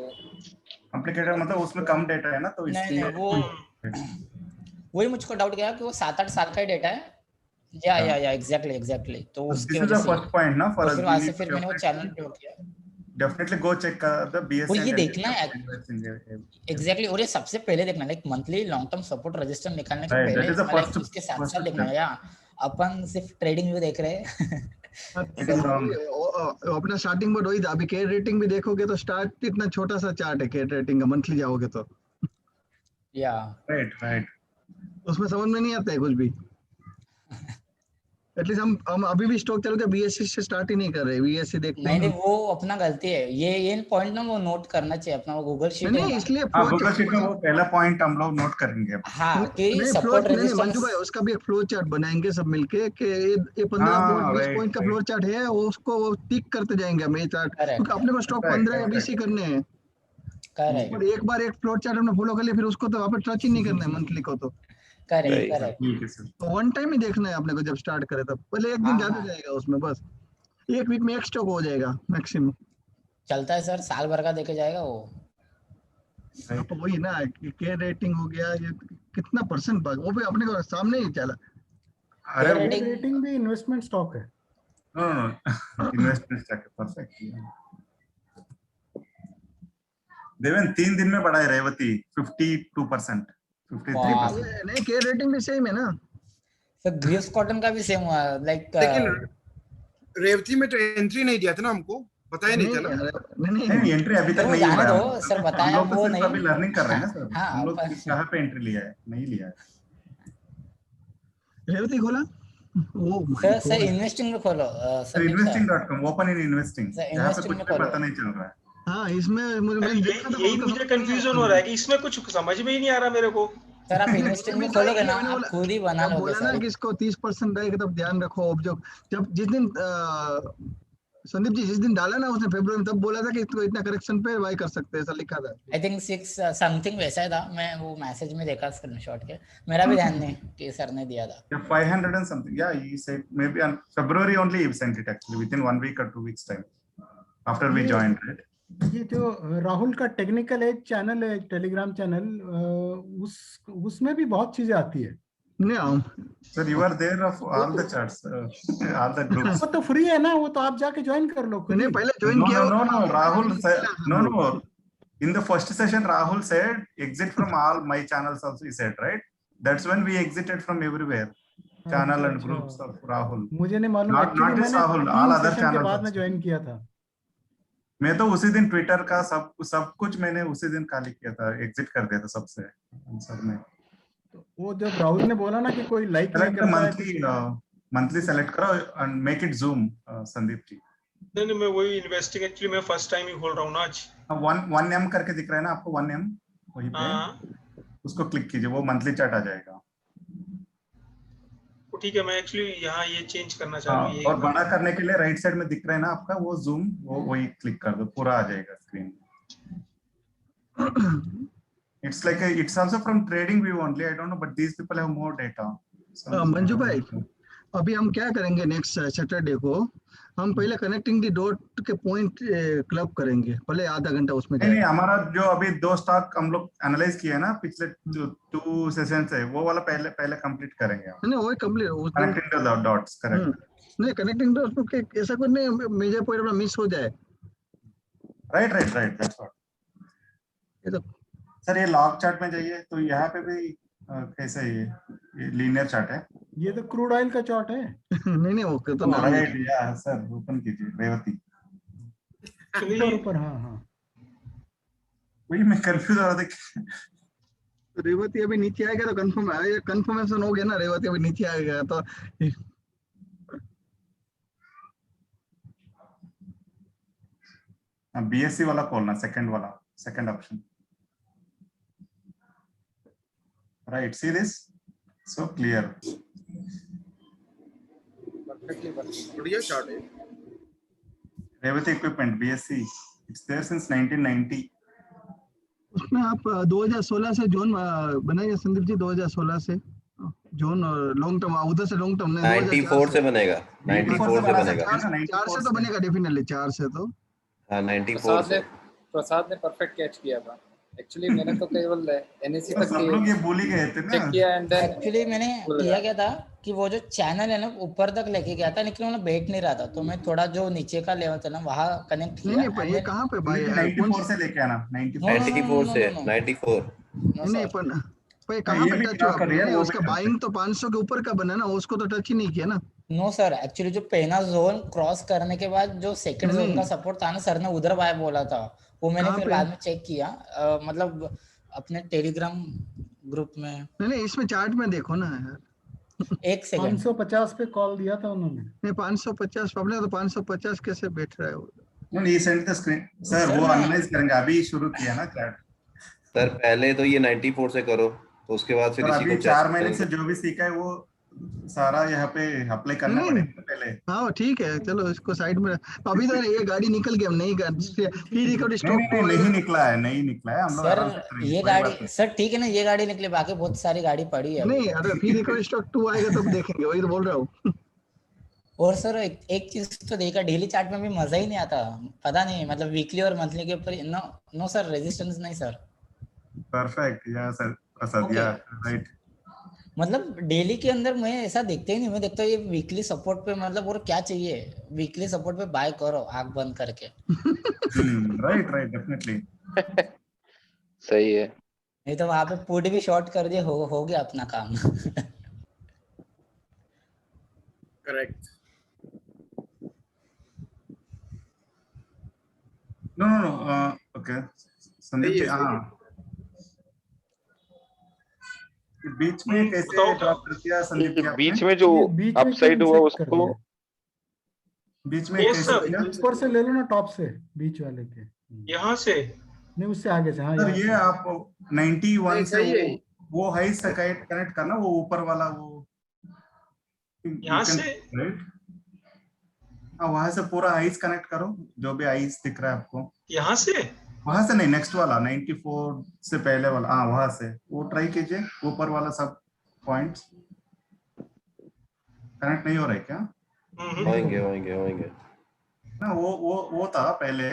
कॉम्प्लिकेटेड मतलब उसमें कम डेटा है ना, तो इसलिए वही मुझको डाउट गया कि वो 7-8 साल का ही डेटा है। या एग्जैक्टली तो उसके वजह से फर्स्ट पॉइंट ना फॉर फिर वहां से फिर मैंने वो चैनल पे किया। Definitely go check the BSC. और ये देखना है एग्जैक्टली, और ये सबसे पहले देखना like monthly long term support resistance निकालने के पहले उसके साथ देखना है। अपन सिर्फ ट्रेडिंग व्यू देख रहे हैं। अपना स्टार्टिंग बोर्ड वही था। अभी के रेटिंग भी देखोगे तो स्टार्ट इतना छोटा सा चार्ट है के रेटिंग का, मंथली जाओगे तो या राइट उसमें समझ में नहीं आता है कुछ भी। एटलीस्ट हम अभी भी स्टॉक चल के बीएससी से स्टार्ट ही नहीं कर रहे, बीएससी देखते हैं। नहीं वो अपना गलती है, ये पॉइंट ना वो नोट करना चाहिए अपना, वो गूगल शीट नहीं इसलिए गूगल शीट में वो पहला पॉइंट हम लोग नोट करेंगे। हां कि सपोर्ट रेजिस्टेंस मंजू भाई उसका भी एक फ्लो चार्ट बनाएंगे सब मिलके कि ये 15-20 पॉइंट का फ्लो चार्ट है, उसको वो टिक करते जाएंगे हम ये चार्ट, क्योंकि अपने को स्टॉक 15 या 20 ही करने हैं। करेक्ट, और एक बार एक फ्लो चार्ट हमने फॉलो कर लिया फिर उसको तो वापस टच ही नहीं करना है मंथली को। तो करेक्ट वन टाइम ही देखना है आपने को, जब स्टार्ट करे तब पहले एक दिन ज्यादा जाएगा उसमें, बस एक वीक में एक स्टॉक हो जाएगा मैक्सिमम। चलता है सर, साल भर का देके जाएगा वो। तो वही ना के रेटिंग हो गया, ये कितना परसेंट भाग वो भी अपने को सामने ही चला। अरे रेटिंग भी इन्वेस्टमेंट स्टॉक है। नो इन्वेस्टमेंट स्टॉक है, परफेक्ट। देवेन 3 दिन में बढ़ा है रेवती 52%, 53%। नहीं के रेटिंग भी सेम है ना सर, ग्रीव्स कॉटन का भी सेम हुआ लाइक। लेकिन रेवती में तो एंट्री नहीं दिया था ना, हमको पता ही नहीं चला। नहीं एंट्री अभी तक नहीं हुआ है सर, बताया वो नहीं। अभी लर्निंग कर रहे हैं ना सर, हम लोग कहां पे एंट्री लिया है, नहीं लिया है। रेवती खोला सर इन्वेस्टिंग में खोलो sir, investing.com open in investing, यहां पे कुछ पता नहीं चल रहा है। हाँ इसमें मैंने देखा था, यही मुझे कंफ्यूजन हो रहा है कि इसमें कुछ समझ में ही नहीं आ रहा मेरे को। सर आप इन्वेस्टिंग में खोलोगे ना, मैंने आप बोला- खुद ही बना जब लोगे बोला ना सर। कि इसको 30% रहेगा तब ध्यान रखो। अब जब जिस दिन संदीप जी जिस दिन डाला ना उसने फरवरी में, तब बोला था कि इसको इतना करेक्शन पे बाय कर सकते हैं, ऐसा लिखा था। आई थिंक 6 समथिंग वैसा ही था, मैं वो मैसेज में देखा स्क्रीनशॉट के, मेरा भी ध्यान नहीं कि सर ने दिया था। Yeah, 500 and something. Yeah, he said maybe on February only he sent it actually within 1 week or 2 weeks time after we joined, right? ये जो राहुल का टेक्निकल एज चैनल है, टेलीग्राम चैनल, उसमें भी बहुत चीजें आती है। Sir, you are there of all the charts, all the groups. वो तो फ्री है ना, वो तो आप जाके ज्वाइन कर लो। मैंने पहले ज्वाइन No, किया। no, no, no. Rahul said, no. In the first session, Rahul said, exit from all my channels also, he said, right? That's when we exited from everywhere. Channel and groups of Rahul. मुझे नहीं मालूम। Not just Rahul, all other के channels बाद में also. Join किया था। मैं तो उसी दिन ट्विटर का सब कुछ मैंने उसी दिन खाली किया था, एग्जिट कर दिया था सबसे, सब में। वो जब राहुल ने बोला ना कि कोई लाइक नहीं करता है, मंथली सेलेक्ट करो and make it zoom, Sandeep ji. नहीं, मैं वही इन्वेस्टिंग एक्चुअली मैं फर्स्ट टाइम ही खोल रहा हूँ ना आज। 1M करके दिख रहा है ना आपको, 1M वही पे, उसको क्लिक कीजिए, वो मंथली चार्ट आ जाएगा। ठीक है, मैं एक्चुअली यहाँ ये चेंज करना चाह रहा हूँ। और बड़ा करने के लिए राइट साइड में दिख रहा है ना आपका वो जूम, वो वही क्लिक कर दो, पूरा आ जाएगा screen. It's like it's also from trading view only. I don't know, but these people have more data. Manju भाई, अभी हम क्या करेंगे नेक्स्ट सैटरडे को, हम पहले कनेक्टिंग दी डॉट के पॉइंट क्लब करेंगे, पहले आधा घंटा उसमें। नहीं, हमारा जो अभी 2 स्टॉक हम लोग एनालाइज किए ना पिछले 2 सेशन से, वो वाला पहले कंप्लीट करेंगे। नहीं वही complete, connecting the dots, correct. नहीं कनेक्टिंग डॉट्स को ऐसा कुछ नहीं मेजर पॉइंट अपना मिस हो जाए। Right, that's what. ये तो सर ये लॉग चार्ट में जाइए, तो यहाँ पे भी कैसे ये लीनियर चार्ट है, ये तो क्रूड ऑयल का चार्ट है। नहीं वो तो राइट या सर, ओपन कीजिए रेवती ऊपर। हाँ वही मैं कंफ्यूज हो रहा था। तो रेवती अभी नीचे आएगा तो कंफर्मेशन हो गया ना, रेवती अभी नीचे आएगा तो बीएससी वाला खोलना, second option. Right, see this? So clear. बढ़िया चार्ट है। Revati Equipment, BSc, it's there since 1990. उसमें आप 2016 से जोन बनाएंगे संदीप जी, 2016 से जोन लॉन्ग टर्म, उधर से लॉन्ग टर्म 94 से बनेगा, 94 से बनेगा। 4 से तो बनेगा डेफिनेटली, 4 से तो। हाँ 94 से। प्रसाद ने परफेक्ट कैच किया था। एक्चुअली मैंने तो केवल एनएससी तक सब लोग ये भूल ही गए थे ना। चेक किया एंड देन एक्चुअली मैंने किया क्या था कि वो जो चैनल है ना ऊपर तक लेके गया था, लेकिन वो बैठ नहीं रहा था, तो मैं थोड़ा जो नीचे का लेवल था ना वहां कनेक्ट किया। नहीं ये कहां पे भाई, 94 से लेके आना, 94 से 94 नहीं पर कहां पे टच हुआ? उसका बाइंग तो 500 के ऊपर का बना ना, उसको तो टच ही नहीं किया ना। नो सर, एक्चुअली जो पहला जोन क्रॉस करने के बाद जो सेकंड जोन का सपोर्ट था ना, सर ने उधर बाय बोला था, वो मैंने फिर बाद में चेक किया, मतलब अपने टेलीग्राम ग्रुप में। नहीं इसमें चार्ट में देखो ना यार, एक सेकंड 550 पे कॉल दिया था उन्होंने। नहीं 550 पब्लिक तो 550 कैसे बैठ रहा है वो? नहीं सेंड द स्क्रीन सर, वो एनालाइज करेंगे, अभी शुरू किया ना चार्ट। सर पहले तो ये 94 से करो, तो उसके बाद फिर इसी को 4 महीने से जो भी सीखा है वो सारा यहाँ पे अप्लाई करना पड़ेगा पहले। हाँ ठीक है, चलो इसको साइड में। अभी तो ये गाड़ी निकल गया, नहीं निकला है हम लोग आराम से करेंगे। ये गाड़ी सर ठीक है ना, ये गाड़ी निकले, बाकी बहुत सारी गाड़ी पड़ी है। नहीं अरे फिर रिकवरी स्टॉक 2 आएगा तब देखेंगे, वही तो बोल रहा हूँ। और सर एक चीज तो देखा, डेली चार्ट में भी मजा ही नहीं आता, पता नहीं मतलब वीकली और मंथली के ऊपर नो सर, रेजिस्टेंस नहीं सर। परफेक्ट या सर, प्रसाद या राइट। मतलब डेली के अंदर मैं ऐसा देखते ही नहीं, मैं देखता हूँ ये वीकली सपोर्ट पे, मतलब और क्या चाहिए, वीकली सपोर्ट पे बाय करो आंख बंद करके। राइट डेफिनेटली सही है। नहीं तो वहां पे पुट भी शॉर्ट कर दिए, हो गया अपना काम। Correct. No okay Sandeep ji, हाँ बीच में कैसे ड्रॉप कर दिया संदीप जी? बीच में जो अपसाइड हुआ उसको बीच में कैसे? ऊपर से ले लो ना, टॉप से बीच वाले के। यहाँ से नहीं, उससे आगे से। हाँ, सर यहाँ ये से। आप 91 से सही है। वो हाइट से कनेक्ट करना, वो ऊपर वाला वो यहाँ से राइट। हाँ, वहां से पूरा आइस कनेक्ट करो, जो भी आइस दिख रहा है आपको। यहाँ से वहां से नहीं, नेक्स्ट वाला 94 से पहले वाला, हाँ वहां से वो ट्राई कीजिए, ऊपर वाला सब पॉइंट्स कनेक्ट नहीं हो रहे क्या? होंगे होंगे होंगे। ना वो था पहले,